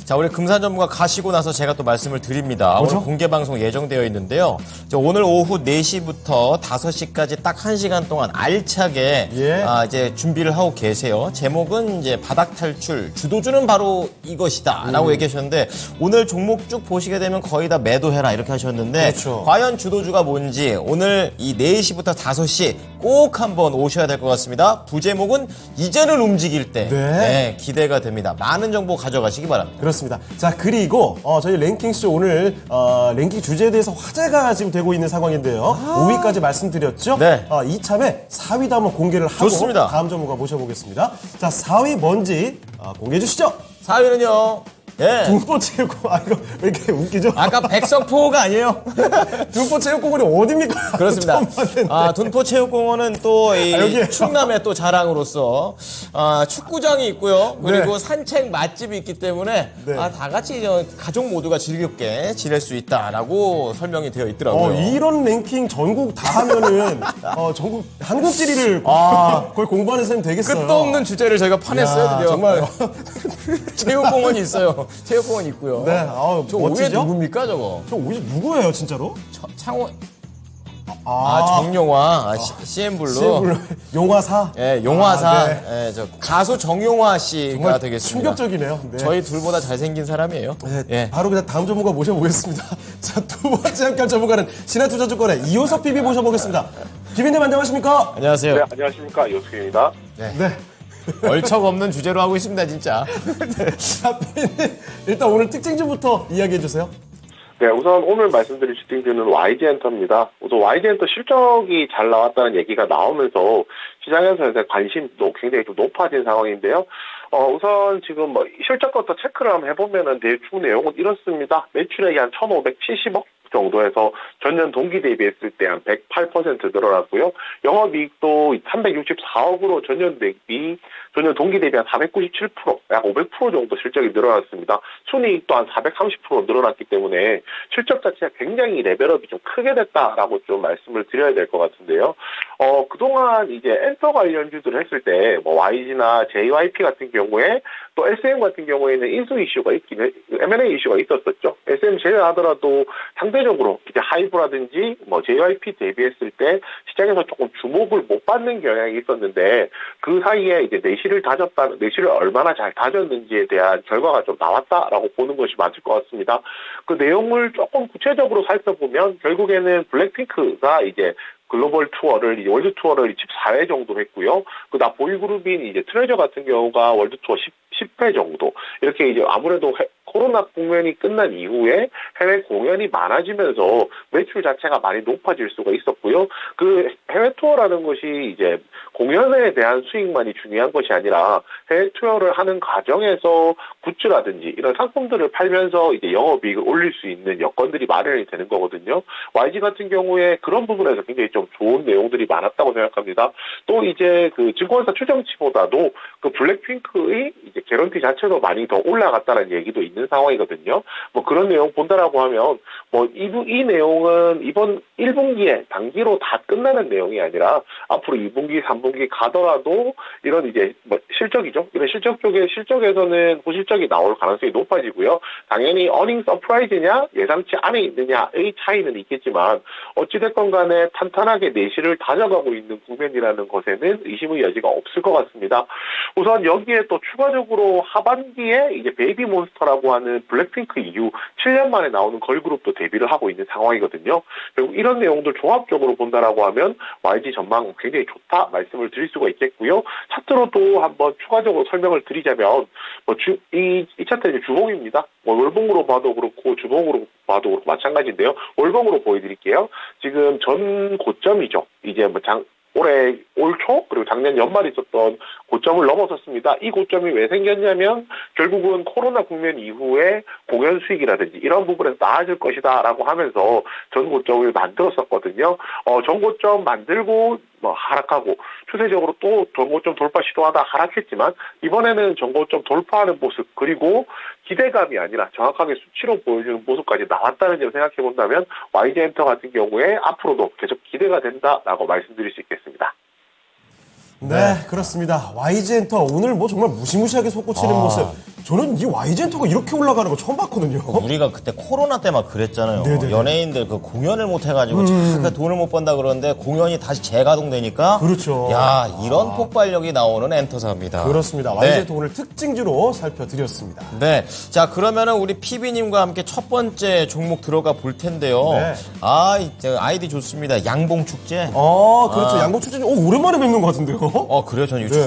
자, 우리 금산 전문가 가시고 나서 제가 또 말씀을 드립니다. 그렇죠? 오늘 공개 방송 예정되어 있는데요. 오늘 오후 4시부터 5시까지 딱 1시간 동안 알차게 예. 이제 준비를 하고 계세요. 제목은 이제 바닥 탈출, 주도주는 바로 이것이다라고 얘기하셨는데 오늘 종목 쭉 보시게 되면 거의 다 매도해라 이렇게 하셨는데 그렇죠. 과연 주도주가 뭔지 오늘 이 4시부터 5시 꼭 한번 오셔야 될 것 같습니다. 부제목은 이제는 움직일 때 네. 기대가 됩니다. 많은 정보 가져가시기 바랍니다. 그렇습니다. 자, 그리고 저희 랭킹쇼 오늘 랭킹 주제에 대해서 화제가 지금 되고 있는 상황인데요. 5위까지 말씀드렸죠? 네. 이참에 4위도 한번 공개를 하고 좋습니다. 다음 전문가 모셔보겠습니다. 자, 4위 뭔지 공개해 주시죠. 4위는요. 예. 둥포체육공, 이거 왜 이렇게 웃기죠? 아까 백석포가 아니에요? 둥포체육공원이 어딥니까? 그렇습니다. 처음 봤는데. 둔포체육공원은 또 이 여기에요. 충남의 또 자랑으로서 축구장이 있고요. 그리고 네. 산책 맛집이 있기 때문에 네. 다 같이 가족 모두가 즐겁게 지낼 수 있다라고 설명이 되어 있더라고요. 이런 랭킹 전국 다 하면은 전국 한국 지리를 거의 공부하는 쌤 되겠어요. 끝도 없는 주제를 저희가 파냈어요. 야, 드디어. 정말 체육공원이 있어요. 체육공원 있고요. 네, 저 오해 멋지죠? 누굽니까 저거? 저 오지 누구예요, 진짜로? 창원 정용화 CN블루. 용화사. 예, 용화사. 네. 예, 저 가수 정용화 씨가 정말 되겠습니다. 충격적이네요. 네. 저희 둘보다 잘생긴 사람이에요. 네, 예. 바로 그냥 다음 전문가 모셔보겠습니다. 자, 두 번째 함께할 전문가는 신한투자증권의 이효석 PB 모셔보겠습니다. PB님 안녕하십니까? 안녕하세요. 네, 안녕하십니까. 요수입니다. 네. 얼척 없는 주제로 하고 있습니다, 진짜. 자, PB님 일단 오늘 특징주부터 이야기해 주세요. 네, 우선 오늘 말씀드릴 특징주는 YG엔터입니다. 우선 YG엔터 실적이 잘 나왔다는 얘기가 나오면서 시장에서 관심도 굉장히 좀 높아진 상황인데요. 우선 지금 실적부터 체크를 한번 해보면은 대충 내용은 이렇습니다. 매출액이 한 1,570억 정도에서 전년 동기 대비했을 때 한 108% 늘어났고요. 영업이익도 364억으로 전년 동기 대비 한 497%, 약 500% 정도 실적이 늘어났습니다. 순이익도 한 430% 늘어났기 때문에 실적 자체가 굉장히 레벨업이 좀 크게 됐다라고 좀 말씀을 드려야 될 것 같은데요. 그동안 이제 엔터 관련주들을 했을 때 YG나 JYP 같은 경우에 또 SM 같은 경우에는 인수 이슈가 M&A 이슈가 있었었죠. SM 제외하더라도 상대적으로 이제 하이브라든지 JYP 대비했을 때 시장에서 조금 주목을 못 받는 경향이 있었는데 그 사이에 이제 내실을 얼마나 잘 다졌는지에 대한 결과가 좀 나왔다라고 보는 것이 맞을 것 같습니다. 그 내용을 조금 구체적으로 살펴보면 결국에는 블랙핑크가 이제 글로벌 투어를, 월드 투어를 14회 정도 했고요. 그다음 보이그룹인 이제 트레저 같은 경우가 월드 투어 10회 정도. 이렇게 이제 아무래도 코로나 국면이 끝난 이후에 해외 공연이 많아지면서 매출 자체가 많이 높아질 수가 있었고요. 그 해외 투어라는 것이 이제 공연에 대한 수익만이 중요한 것이 아니라 해외 투어를 하는 과정에서 굿즈라든지 이런 상품들을 팔면서 이제 영업이익을 올릴 수 있는 여건들이 마련이 되는 거거든요. YG 같은 경우에 그런 부분에서 굉장히 좀 좋은 내용들이 많았다고 생각합니다. 또 이제 그 증권사 추정치보다도 그 블랙핑크의 이제 개런티 자체도 많이 더 올라갔다는 얘기도 있는 상황이거든요. 뭐 그런 내용 본다라고 하면 뭐 이 내용은 이번 1분기에 단기로 다 끝나는 내용이 아니라 앞으로 2분기, 3분기 가더라도 이런 이제 뭐 실적이죠. 이런 실적에서는 고실적이 나올 가능성이 높아지고요. 당연히 어닝 서프라이즈냐 예상치 안에 있느냐의 차이는 있겠지만 어찌됐건 간에 탄탄하게 내실을 다져가고 있는 국면이라는 것에는 의심의 여지가 없을 것 같습니다. 우선 여기에 또 추가적으로 하반기에 이제 베이비몬스터라고 하는 블랙핑크 이후 7년 만에 나오는 걸그룹도 데뷔를 하고 있는 상황이거든요. 결국 이런 내용들 종합적으로 본다라고 하면 YG 전망 굉장히 좋다 말씀을 드릴 수가 있겠고요. 차트로도 한번 추가적으로 설명을 드리자면 이 차트 이제 주봉입니다. 월봉으로 봐도 그렇고 주봉으로 봐도 그렇고 마찬가지인데요. 월봉으로 보여드릴게요. 지금 전 고점이죠. 이제 올해 올 초 그리고 작년 연말에 있었던 고점을 넘어섰습니다. 이 고점이 왜 생겼냐면 결국은 코로나 국면 이후에 공연 수익이라든지 이런 부분에서 나아질 것이다라고 하면서 전 고점을 만들었었거든요. 전 고점 만들고 하락하고 추세적으로 또 전고점 돌파 시도하다 하락했지만 이번에는 전고점 돌파하는 모습 그리고 기대감이 아니라 정확하게 수치로 보여주는 모습까지 나왔다는 점을 생각해 본다면 YG엔터 같은 경우에 앞으로도 계속 기대가 된다라고 말씀드릴 수 있겠습니다. 네, 그렇습니다. YG엔터 오늘 뭐 정말 무시무시하게 솟구치는 모습. 저는 이 YG엔터가 이렇게 올라가는 거 처음 봤거든요. 우리가 그때 코로나 때 막 그랬잖아요. 네네네. 연예인들 그 공연을 못 해가지고 참 돈을 못 번다 그러는데 공연이 다시 재가동되니까. 그렇죠. 야, 이런 폭발력이 나오는 엔터사입니다. 그렇습니다. 네. YG엔터 오늘 특징주로 살펴드렸습니다. 네. 자, 그러면은 우리 PB님과 함께 첫 번째 종목 들어가 볼 텐데요. 네. 이제 아이디 좋습니다. 양봉축제. 그렇죠. 양복 추진, 오랜만에 뵙는 것 같은데요. 그래요? 저는 이거 네.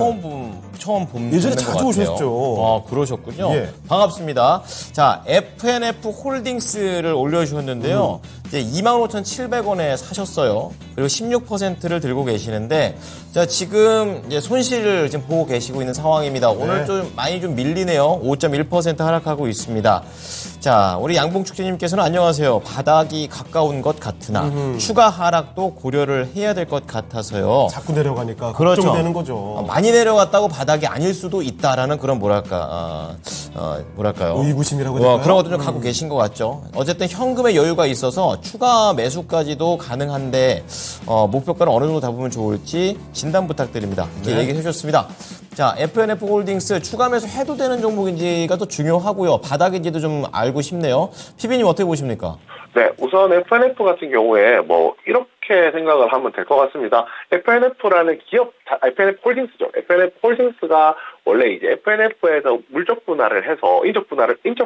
처음 본 예전에 뵙는 자주 것 같아요. 오셨죠. 그러셨군요. 예. 반갑습니다. 자, FNF 홀딩스를 올려주셨는데요. 이제 25,700원에 사셨어요. 그리고 16%를 들고 계시는데, 자, 지금 이제 손실을 지금 보고 계시고 있는 상황입니다. 오늘 네. 좀 많이 좀 밀리네요. 5.1% 하락하고 있습니다. 자, 우리 양봉축제님께서는 안녕하세요. 바닥이 가까운 것 같으나 추가 하락도 고려를 해야 될 것 같아서요. 자꾸 내려가니까 그렇죠. 걱정되는 거죠. 많이 내려갔다고 바닥이 아닐 수도 있다라는 그런 뭐랄까요? 의구심이라고 해야 될까요? 그런 것도 좀 갖고 계신 것 같죠. 어쨌든 현금의 여유가 있어서 추가 매수까지도 가능한데 목표가를 어느 정도 잡으면 좋을지 진단 부탁드립니다. 이렇게 얘기해 주셨습니다. 자, FNF 홀딩스 추가 매수 해도 되는 종목인지가 또 중요하고요. 바닥인지도 좀 알고 싶네요. PB님 어떻게 보십니까? 네, 우선 FNF 같은 경우에 이렇게 생각을 하면 될 것 같습니다. FNF라는 기업, FNF 홀딩스죠. FNF 홀딩스가 원래 이제 FNF에서 물적 분할을 해서, 인적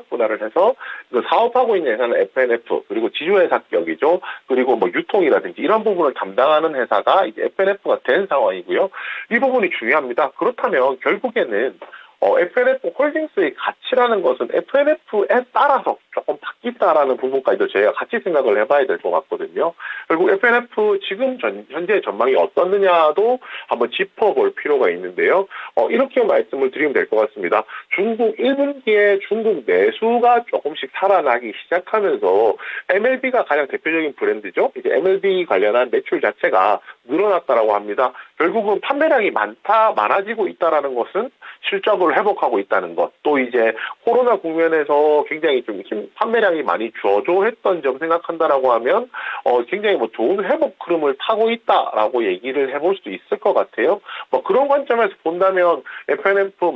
분할을 해서 그 사업하고 있는 회사는 FNF, 그리고 지주회사 격이죠. 그리고 유통이라든지 이런 부분을 담당하는 회사가 이제 FNF가 된 상황이고요. 이 부분이 중요합니다. 그렇다면 결국에는 FNF 홀딩스의 가치라는 것은 FNF에 따라서 조금 바뀌다라는 부분까지도 저희가 같이 생각을 해봐야 될 것 같거든요. 결국 FNF 지금 현재 전망이 어떻느냐도 한번 짚어볼 필요가 있는데요. 이렇게 말씀을 드리면 될 것 같습니다. 중국 1분기에 중국 내수가 조금씩 살아나기 시작하면서 MLB가 가장 대표적인 브랜드죠. 이제 MLB 관련한 매출 자체가 늘어났다라고 합니다. 결국은 판매량이 많아지고 있다라는 것은 실적을 회복하고 있다는 것, 또 이제 코로나 국면에서 굉장히 좀 판매량이 많이 저조했던 점 생각한다라고 하면 굉장히 좋은 회복 흐름을 타고 있다라고 얘기를 해볼 수도 있을 것 같아요. 그런 관점에서 본다면 FNF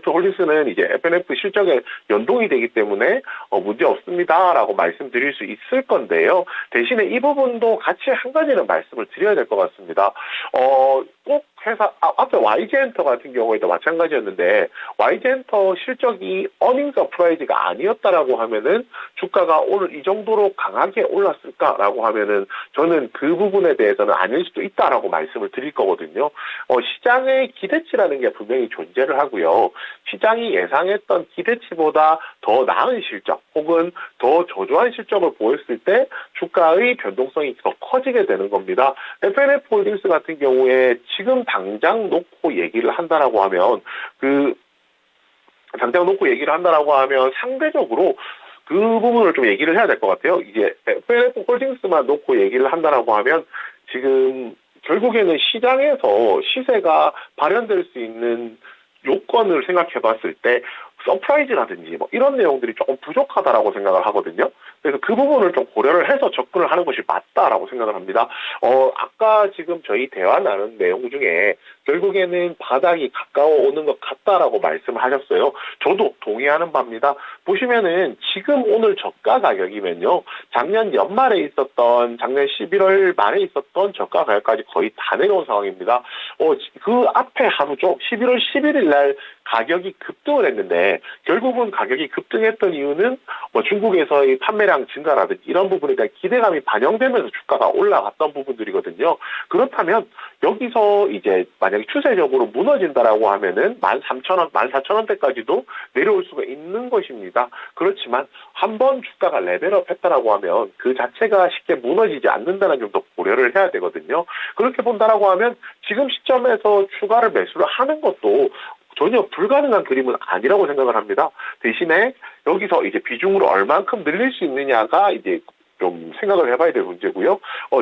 홀딩스는 이제 FNF 실적에 연동이 되기 때문에 문제 없습니다라고 말씀드릴 수 있을 건데요. 대신에 이 부분도 같이 한 가지는 말씀을 드려야 될 것 같습니다. 꼭 회사 앞에 YG엔터 같은 경우에도 마찬가지였는데 YG엔터 실적이 어닝 서프라이즈가 아니었다라고 하면은 주가가 오늘 이 정도로 강하게 올랐을까라고 하면은 저는 그 부분에 대해서는 아닐 수도 있다라고 말씀을 드릴 거거든요. 시장의 기대치라는 게 분명히 존재를 하고요. 시장이 예상했던 기대치보다 더 나은 실적 혹은 더 저조한 실적을 보였을 때 주가의 변동성이 더 커지게 되는 겁니다. FNF 홀딩스 같은 경우에 지금 당장 놓고 얘기를 한다라고 하면 상대적으로 그 부분을 좀 얘기를 해야 될 것 같아요. 이제 FNF 홀딩스만 놓고 얘기를 한다라고 하면 지금 결국에는 시장에서 시세가 발현될 수 있는 요건을 생각해 봤을 때 서프라이즈라든지 뭐 이런 내용들이 조금 부족하다라고 생각을 하거든요. 그래서 그 부분을 좀 고려를 해서 접근을 하는 것이 맞다라고 생각을 합니다. 아까 지금 저희 대화 나눈 내용 중에 결국에는 바닥이 가까워 오는 것 같다라고 말씀을 하셨어요. 저도 동의하는 바입니다. 보시면은 지금 오늘 저가 가격이면요. 작년 연말에 있었던 작년 11월 말에 있었던 저가 가격까지 거의 다 내려온 상황입니다. 그 앞에 하루죠. 11월 11일 날 가격이 급등을 했는데 결국은 가격이 급등했던 이유는 뭐 중국에서의 판매량 증가라든지 이런 부분에 대한 기대감이 반영되면서 주가가 올라갔던 부분들이거든요. 그렇다면 여기서 이제 만약에 추세적으로 무너진다라고 하면은 13,000원, 14,000원대까지도 내려올 수가 있는 것입니다. 그렇지만 한번 주가가 레벨업 했다라고 하면 그 자체가 쉽게 무너지지 않는다는 점도 고려를 해야 되거든요. 그렇게 본다라고 하면 지금 시점에서 추가를 매수를 하는 것도 전혀 불가능한 그림은 아니라고 생각을 합니다. 대신에 여기서 이제 비중으로 얼만큼 늘릴 수 있느냐가 이제 좀 생각을 해봐야 될 문제고요.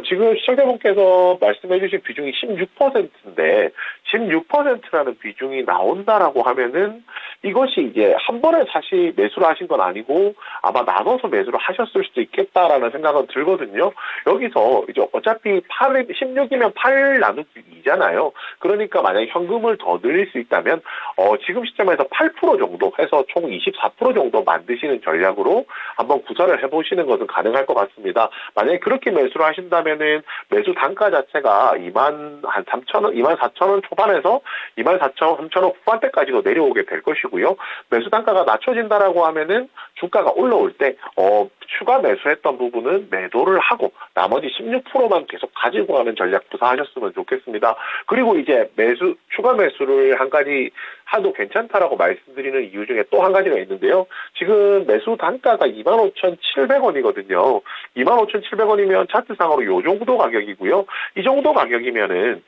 지금 시청자분께서 말씀해주신 비중이 16%인데 16%라는 비중이 나온다라고 하면은 이것이 이제 한 번에 사실 매수를 하신 건 아니고 아마 나눠서 매수를 하셨을 수도 있겠다라는 생각은 들거든요. 여기서 이제 어차피 16이면 8 나누기 2잖아요. 그러니까 만약에 현금을 더 늘릴 수 있다면 지금 시점에서 8% 정도 해서 총 24% 정도 만드시는 전략으로 한번 구사를 해보시는 것은 가능할 것 같습니다. 만약에 그렇게 매수를 하신다면은 매수 단가 자체가 24,000원 초반에서 24,000원 후반대까지도 내려오게 될 것이고요. 매수 단가가 낮춰진다라고 하면은 주가가 올라올 때 추가 매수했던 부분은 매도를 하고 나머지 16%만 계속 가지고 가는 전략 구사하셨으면 좋겠습니다. 그리고 이제 추가 매수를 한 가지 하도 괜찮다라고 말씀드리는 이유 중에 또 한 가지가 있는데요. 지금 매수 단가가 25,700원이거든요. 25,700원이면 차트상으로 요 정도 가격이고요. 이 정도 가격이면은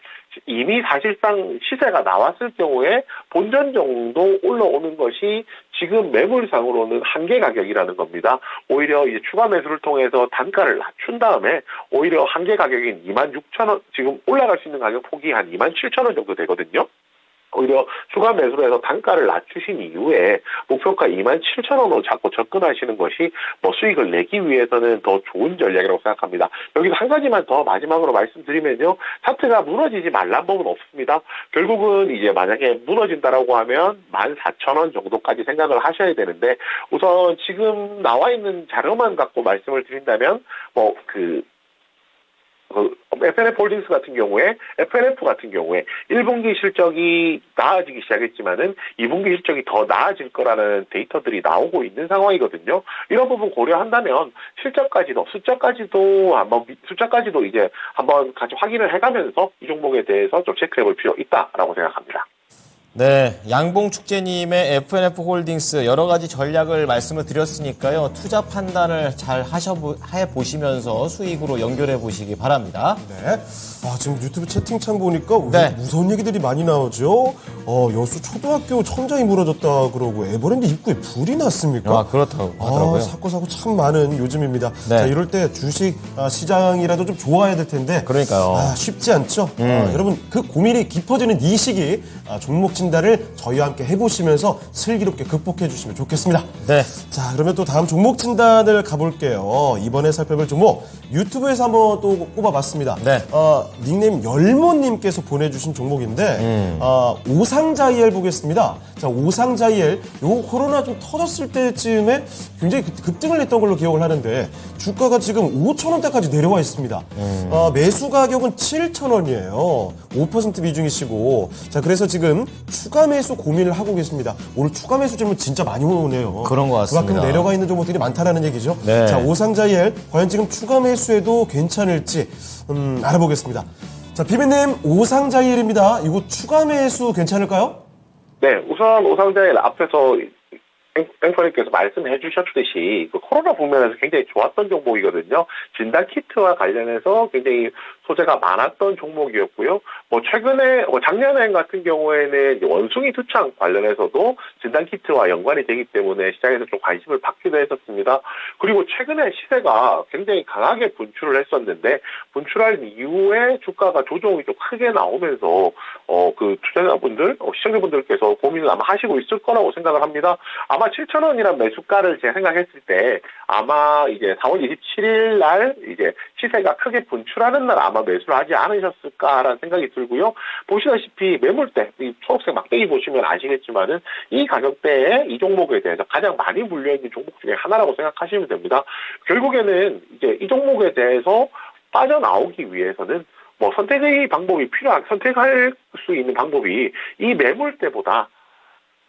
이미 사실상 시세가 나왔을 경우에 본전 정도 올라오는 것이 지금 매물상으로는 한계 가격이라는 겁니다. 오히려 이제 추가 매수를 통해서 단가를 낮춘 다음에 오히려 한계 가격인 26,000원, 지금 올라갈 수 있는 가격 폭이 한 27,000원 정도 되거든요. 오히려 추가 매수로 해서 단가를 낮추신 이후에 목표가 27,000원으로 자꾸 접근하시는 것이 뭐 수익을 내기 위해서는 더 좋은 전략이라고 생각합니다. 여기서 한 가지만 더 마지막으로 말씀드리면요. 차트가 무너지지 말란 법은 없습니다. 결국은 이제 만약에 무너진다라고 하면 14,000원 정도까지 생각을 하셔야 되는데 우선 지금 나와 있는 자료만 갖고 말씀을 드린다면 FNF 홀딩스 같은 경우에, FNF 같은 경우에 1분기 실적이 나아지기 시작했지만은 2분기 실적이 더 나아질 거라는 데이터들이 나오고 있는 상황이거든요. 이런 부분 고려한다면 숫자까지도 이제 한번 같이 확인을 해가면서 이 종목에 대해서 좀 체크해볼 필요 있다라고 생각합니다. 네, 양봉축제님의 FNF 홀딩스 여러 가지 전략을 말씀을 드렸으니까요. 투자 판단을 잘 해보시면서 수익으로 연결해 보시기 바랍니다. 네. 지금 유튜브 채팅창 보니까 네. 무서운 얘기들이 많이 나오죠. 여수 초등학교 천장이 무너졌다 그러고 에버랜드 입구에 불이 났습니까? 그렇다고 하더라고요. 사고 참 많은 요즘입니다. 네. 자, 이럴 때 주식 시장이라도 좀 좋아야 될 텐데. 그러니까요. 쉽지 않죠. 여러분 그 고민이 깊어지는 이 시기 종목 진단을 저희와 함께 해보시면서 슬기롭게 극복해 주시면 좋겠습니다. 네. 자, 그러면 또 다음 종목 진단을 가볼게요. 이번에 살펴볼 종목 유튜브에서 한번 또 꼽아봤습니다. 네. 닉네임 열모님께서 보내주신 종목인데 오상자이엘 보겠습니다. 자, 오상자이엘 요 코로나 좀 터졌을 때쯤에 굉장히 급등을 했던 걸로 기억을 하는데 주가가 지금 5,000원대까지 내려와 있습니다. 매수 가격은 7,000원이에요. 5% 비중이시고 자, 그래서 지금 추가 매수 고민을 하고 계십니다. 오늘 추가 매수 질문 진짜 많이 오네요. 그런 것 같습니다. 그만큼 내려가 있는 종목들이 많다라는 얘기죠. 네. 자, 오상자이엘 과연 지금 추가 매수해도 괜찮을지 알아보겠습니다. 자, 비비님 오상자이엘입니다. 이거 추가 매수 괜찮을까요? 네, 우선 오상자일 앞에서 앵커님께서 말씀해 주셨듯이 코로나 국면에서 굉장히 좋았던 종목이거든요. 진단키트와 관련해서 굉장히 소재가 많았던 종목이었고요. 뭐 최근에 작년에 같은 경우에는 원숭이 투창 관련해서도 진단키트와 연관이 되기 때문에 시장에서 좀 관심을 받기도 했었습니다. 그리고 최근에 시세가 굉장히 강하게 분출을 했었는데 분출할 이후에 주가가 조정이 좀 크게 나오면서 그 투자자분들, 시청자분들께서 고민을 아마 하시고 있을 거라고 생각을 합니다. 아마 7,000원이란 매수가를 제가 생각했을 때 아마 이제 4월 27일 날 이제 시세가 크게 분출하는 날 아마 매수를 하지 않으셨을까라는 생각이 들고요. 보시다시피 매물대, 이 초록색 막대기 보시면 아시겠지만은 이 가격대에 이 종목에 대해서 가장 많이 물려있는 종목 중에 하나라고 생각하시면 됩니다. 결국에는 이제 이 종목에 대해서 빠져나오기 위해서는 뭐 선택의 방법이 선택할 수 있는 방법이 이 매물대보다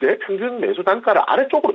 내 평균 매수 단가를 아래쪽으로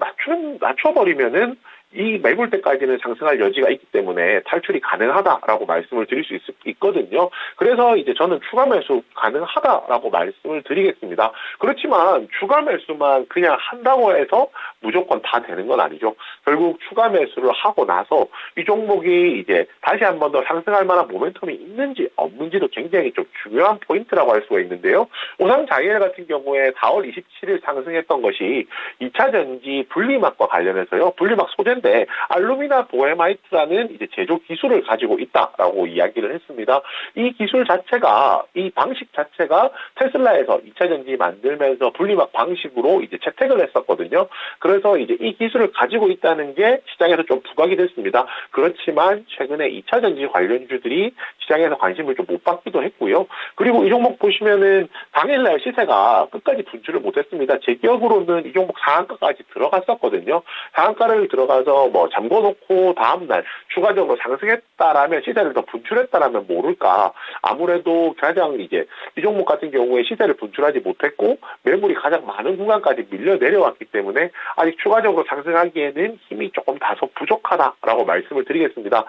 낮춰버리면은 이 매물대까지는 상승할 여지가 있기 때문에 탈출이 가능하다라고 말씀을 드릴 수 있거든요. 그래서 이제 저는 추가 매수 가능하다라고 말씀을 드리겠습니다. 그렇지만 추가 매수만 그냥 한다고 해서 무조건 다 되는 건 아니죠. 결국 추가 매수를 하고 나서 이 종목이 이제 다시 한 번 더 상승할 만한 모멘텀이 있는지 없는지도 굉장히 좀 중요한 포인트라고 할 수가 있는데요. 오상자이엘 같은 경우에 4월 27일 상승했던 것이 2차전지 분리막과 관련해서요. 분리막 소재인데 알루미나 보헤마이트라는 이제 제조 기술을 가지고 있다라고 이야기를 했습니다. 이 기술 자체가, 이 방식 자체가 테슬라에서 2차전지 만들면서 분리막 방식으로 이제 채택을 했었거든요. 그래서 이제 이 기술을 가지고 있다는 게 시장에서 좀 부각이 됐습니다. 그렇지만 최근에 2차전지 관련주들이 시장에서 관심을 좀 못 받기도 했고요. 그리고 이 종목 보시면은 당일날 시세가 끝까지 분출을 못했습니다. 제 기억으로는 이 종목 상한가까지 들어갔었거든요. 상한가를 들어가서 뭐 잠궈놓고 다음날 추가적으로 상승했다라면 시세를 더 분출했다라면 모를까. 아무래도 가장 이제 이 종목 같은 경우에 시세를 분출하지 못했고 매물이 가장 많은 구간까지 밀려 내려왔기 때문에 아직 추가적으로 상승하기에는 힘이 조금 다소 부족하다라고 말씀을 드리겠습니다.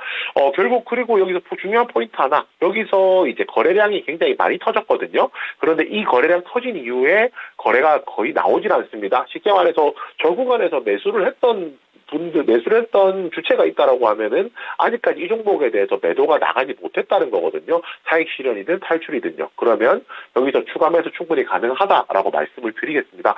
결국 그리고 여기서 중요한 포인트 하나, 여기서 이제 거래량이 굉장히 많이 터졌거든요. 그런데 이 거래량 터진 이후에 거래가 거의 나오질 않습니다. 쉽게 말해서 저 구간에서 매수를 했던 주체가 있다라고 하면은 아직까지 이 종목에 대해서 매도가 나가지 못했다는 거거든요. 사익 실현이든 탈출이든요. 그러면 여기서 추가 매수 충분히 가능하다라고 말씀을 드리겠습니다.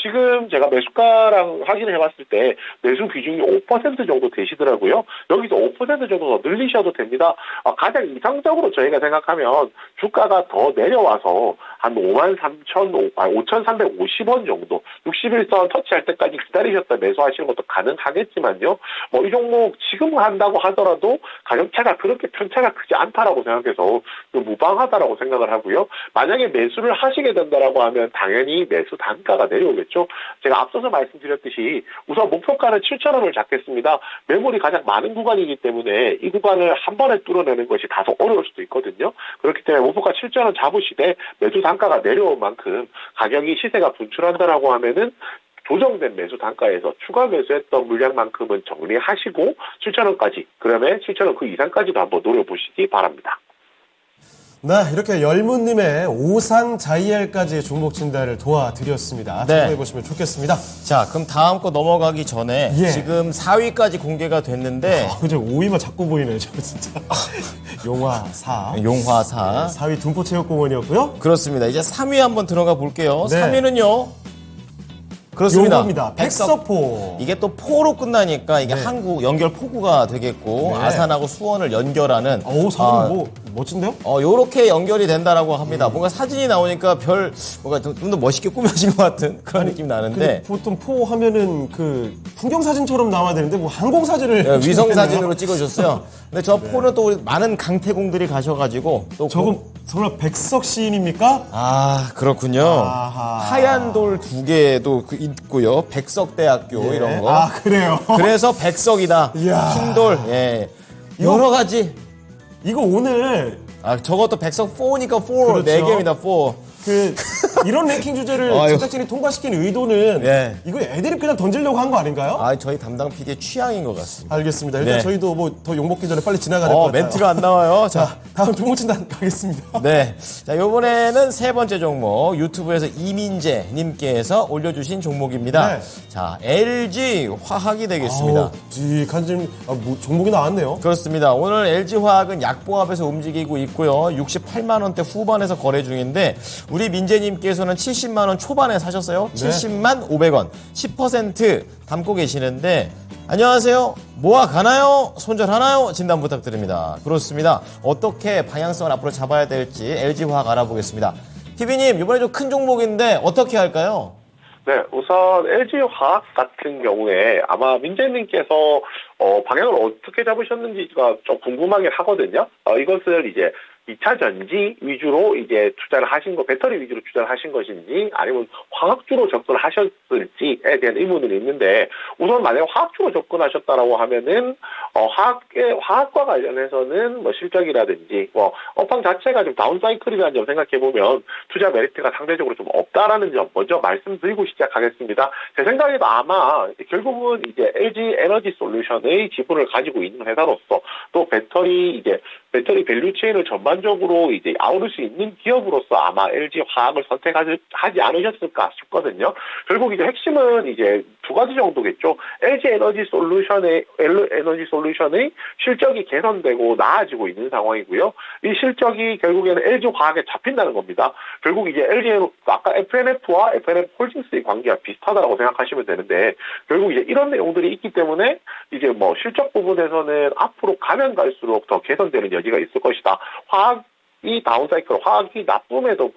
지금 제가 매수가랑 확인을 해봤을 때 매수 비중이 5% 정도 되시더라고요. 여기서 5% 정도 더 늘리셔도 됩니다. 가장 이상적으로 저희가 생각하면 주가가 더 내려와서 한 5,350원 정도 61선 터치할 때까지 기다리셨다 매수하시는 것도 가능하겠지만요. 이 종목 지금 한다고 하더라도 가격차가 그렇게 편차가 크지 않다라고 생각해서 무방하다라고 생각을 하고요. 만약에 매수를 하시게 된다라고 하면 당연히 매수 단가가 내려오겠죠. 제가 앞서서 말씀드렸듯이 우선 목표가는 7,000원을 잡겠습니다. 매물이 가장 많은 구간이기 때문에 이 구간을 한 번에 뚫어내는 것이 다소 어려울 수도 있거든요. 그렇기 때문에 목표가 7,000원 잡으시되 매수 단가가 내려온 만큼 가격이 시세가 분출한다라고 하면은 조정된 매수 단가에서 추가 매수했던 물량만큼은 정리하시고 7,000원까지, 그러면 7,000원 그 이상까지도 한번 노려보시기 바랍니다. 네, 이렇게 열무님의 오상자이엘까지 종목 진단을 도와드렸습니다. 네. 참고해보시면 좋겠습니다. 자, 그럼 다음 거 넘어가기 전에 예. 지금 4위까지 공개가 됐는데 그죠, 5위만 자꾸 보이네요, 저 진짜. 용화사. 용화사. 4위 둔포체육공원이었고요. 그렇습니다. 이제 3위 한번 들어가 볼게요. 네. 3위는요. 그렇습니다. 요겁니다. 백석포. 이게 또 포로 끝나니까 이게 네. 한국 연결 포구가 되겠고 네. 아산하고 수원을 연결하는 오, 사진 멋진데요? 요렇게 연결이 된다라고 합니다. 뭔가 사진이 나오니까 뭔가 좀 더 멋있게 꾸며진 것 같은 그런 느낌이 나는데 근데 보통 포 하면은 그 풍경 사진처럼 나와야 되는데 뭐 항공 사진을 네, 위성 찍었네요. 사진으로 찍어줬어요. 근데 저 포는 또 많은 강태공들이 가셔가지고 또 저건 설마 백석 시인입니까? 그렇군요. 아하. 하얀 돌 2개도 있고요. 백석대학교 예. 이런 거. 아, 그래요? 그래서 백석이다. 이야. 흰돌. 예. 여러 가지. 이거 오늘 저것도 백석 4니까 4. 그렇죠. 4개입니다. 4. 그 이런 랭킹 주제를 아유. 제작진이 통과시킨 의도는 네. 이거 애들이 그냥 던지려고 한 거 아닌가요? 아, 저희 담당 PD의 취향인 것 같습니다. 알겠습니다. 일단 네. 저희도 뭐 더 욕먹기 전에 빨리 지나가야 될 것 같아요. 멘트가 안 나와요. 자, 자, 다음 종목진단 가겠습니다. 네. 자, 이번에는 세 번째 종목 유튜브에서 이민재 님께서 올려주신 종목입니다. 네. 자, LG 화학이 되겠습니다. 직한 종목이 나왔네요. 그렇습니다. 오늘 LG화학은 약보합에서 움직이고 있고요. 68만 원대 후반에서 거래 중인데 우리 민재님께서는 70만 원 초반에 사셨어요. 네. 70만 500원. 10% 담고 계시는데 안녕하세요. 모아 가나요? 손절하나요? 진단 부탁드립니다. 그렇습니다. 어떻게 방향성을 앞으로 잡아야 될지 LG화학 알아보겠습니다. PB님, 이번에 좀 큰 종목인데 어떻게 할까요? 네, 우선 LG화학 같은 경우에 아마 민재님께서 방향을 어떻게 잡으셨는지가 좀 궁금하긴 하거든요. 이것을 이제 2차 전지 위주로 이제 투자를 하신 거, 배터리 위주로 투자를 하신 것인지 아니면 화학주로 접근을 하셨을지에 대한 의문은 있는데 우선 만약에 화학주로 접근하셨다라고 하면은 화학과 관련해서는 뭐 실적이라든지 뭐 업황 자체가 좀 다운사이클이라는 점 생각해 보면 투자 메리트가 상대적으로 좀 없다라는 점 먼저 말씀드리고 시작하겠습니다. 제 생각에도 아마 결국은 이제 LG 에너지 솔루션의 지분을 가지고 있는 회사로서 또 배터리 밸류체인을 전반적으로 이제 아우를 수 있는 기업으로서 아마 LG 화학을 선택하지 않으셨을까 싶거든요. 결국 이제 핵심은 이제 두 가지 정도겠죠. LG 에너지 솔루션의 실적이 개선되고 나아지고 있는 상황이고요. 이 실적이 결국에는 LG 화학에 잡힌다는 겁니다. 결국 이제 LG는 아까 FNF와 FNF 홀딩스의 관계가 비슷하다고 생각하시면 되는데 결국 이제 이런 내용들이 있기 때문에 이제 뭐 실적 부분에서는 앞으로 가면 갈수록 더 개선되는 여지가 있을 것이다. 화학이 다운사이클, 화학이 나쁨에도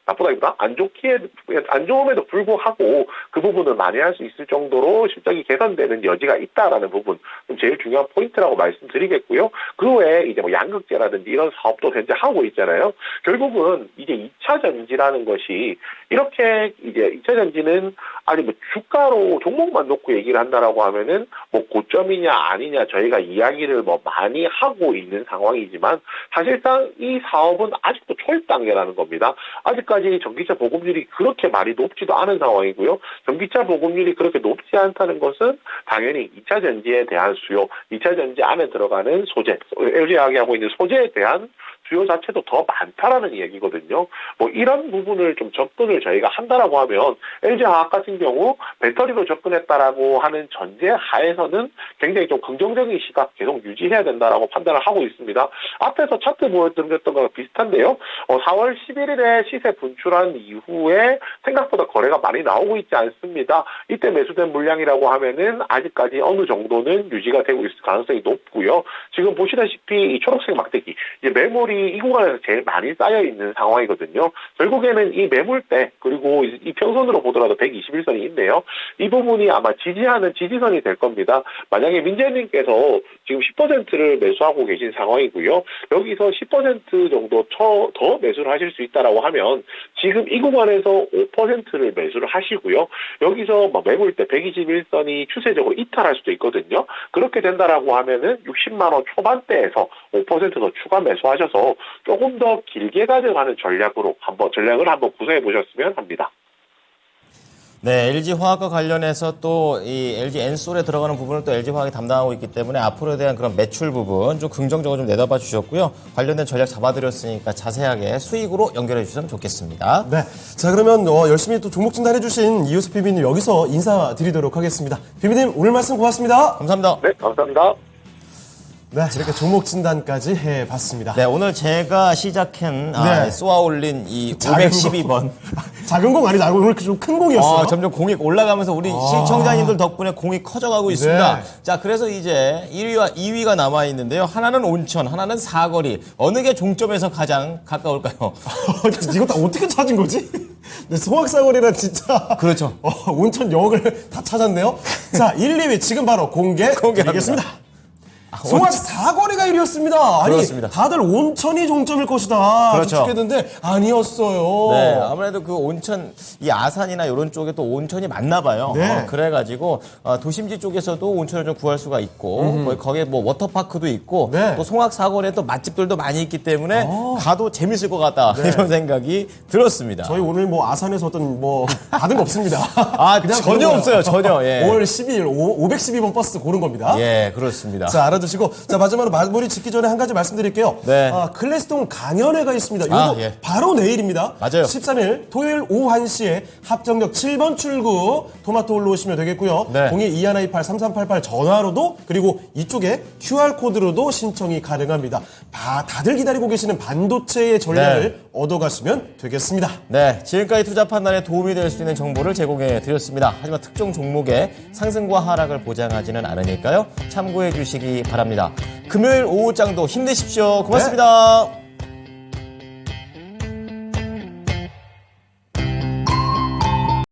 나쁘다기보다 안 좋음에도 불구하고 그 부분을 만회할 수 있을 정도로 실적이 개선되는 여지가 있다라는 부분 좀 제일 중요한 포인트라고 말씀드리겠고요. 그 외에 이제 뭐 양극재라든지 이런 사업도 현재 하고 있잖아요. 결국은 이제 2차 전지라는 것이 이렇게 이제 2차 전지는 아니 뭐 주가로 종목만 놓고 얘기를 한다라고 하면은 뭐 고점이냐 아니냐 저희가 이야기를 뭐 많이 하고 있는 상황이지만 사실상 이 사업은 아직도 초입 단계라는 겁니다. 아직까지 전기차 보급률이 그렇게 많이 높지도 않은 상황이고요. 전기차 보급률이 그렇게 높지 않다는 것은 당연히 2차 전지에 대한 수요, 2차 전지 안에 들어가는 소재, LG화학이 하고 있는 소재에 대한 수요 자체도 더 많다라는 얘기거든요. 뭐 이런 부분을 좀 접근을 저희가 한다라고 하면 LG화학 같은 경우 배터리로 접근했다라고 하는 전제 하에서는 굉장히 좀 긍정적인 시각 계속 유지해야 된다라고 판단을 하고 있습니다. 앞에서 차트 보여드렸던 거랑 비슷한데요. 4월 11일에 시세 분출한 이후에 생각보다 거래가 많이 나오고 있지 않습니다. 이때 매수된 물량이라고 하면은 아직까지 어느 정도는 유지가 되고 있을 가능성이 높고요. 지금 보시다시피 이 초록색 막대기 이제 매물이 이 구간에서 제일 많이 쌓여 있는 상황이거든요. 결국에는 이 매물대 그리고 이 평선으로 보더라도 121선이 있네요. 이 부분이 아마 지지하는 지지선이 될 겁니다. 만약에 민재님께서 지금 10%를 매수하고 계신 상황이고요. 여기서 10% 정도 더 매수를 하실 수 있다라고 하면 지금 이 구간에서 5%를 매수를 하시고요. 여기서 매물대 121선이 추세적으로 이탈할 수도 있거든요. 그렇게 된다라고 하면은 60만 원 초반대에서 5% 더 추가 매수하셔서 조금 더 길게 가져가는 전략을 한번 구성해 보셨으면 합니다. 네, LG화학과 관련해서 또 이 LG 엔솔에 들어가는 부분을 또 LG화학이 담당하고 있기 때문에 앞으로에 대한 그런 매출 부분 좀 긍정적으로 좀 내다봐 주셨고요. 관련된 전략 잡아드렸으니까 자세하게 수익으로 연결해 주시면 좋겠습니다. 네. 자, 그러면 열심히 또 종목 진단해주신 이효수 PB님 여기서 인사드리도록 하겠습니다. PB님 오늘 말씀 고맙습니다. 감사합니다. 네, 감사합니다. 네, 이렇게 종목 진단까지 해봤습니다. 네, 오늘 제가 시작한 네. 쏘아 올린 이 작은 512번. 작은 공 아니죠? 오늘 좀 큰 공이었어요. 점점 공이 올라가면서 우리 시청자님들 덕분에 공이 커져가고 있습니다. 네. 자, 그래서 이제 1위와 2위가 남아있는데요. 하나는 온천, 하나는 사거리. 어느 게 종점에서 가장 가까울까요? 이거 다 어떻게 찾은 거지? 네, 소확사거리란 진짜. 그렇죠. 온천 역을 다 찾았네요. 자, 1, 2위 지금 바로 공개드리겠습니다. 송악 사거리가 1위였습니다. 아니, 그렇습니다. 다들 온천이 종점일 것이다. 그렇죠. 추측했는데 아니었어요. 네, 아무래도 그 온천, 이 아산이나 이런 쪽에 또 온천이 많나 봐요. 네. 그래가지고 도심지 쪽에서도 온천을 좀 구할 수가 있고 거기에 뭐 워터파크도 있고 네. 또 송악 사거리에 또 맛집들도 많이 있기 때문에 가도 재밌을 것 같다 이런 생각이 들었습니다. 저희 오늘 뭐 아산에서 어떤 뭐 받은 거 없습니다. 아, 전혀 없어요, 전혀. 예. 5월 12일 512번 버스 고른 겁니다. 예, 그렇습니다. 자, 알아두시고. 자, 마지막으로 마무리 짓기 전에 한 가지 말씀드릴게요. 네. 클래스동 강연회가 있습니다. 이거 아, 예. 바로 내일입니다. 맞아요. 13일 토요일 오후 1시에 합정역 7번 출구 토마토 홀로 오시면 되겠고요. 네. 0221283388 전화로도 그리고 이쪽에 QR코드로도 신청이 가능합니다. 다들 기다리고 계시는 반도체의 전략을 얻어가시면 되겠습니다. 네, 지금까지 투자 판단에 도움이 될 수 있는 정보를 제공해 드렸습니다. 하지만 특정 종목의 상승과 하락을 보장하지는 않으니까요. 참고해 주시기 바랍니다. 금요일 오후장도 힘내십시오. 고맙습니다.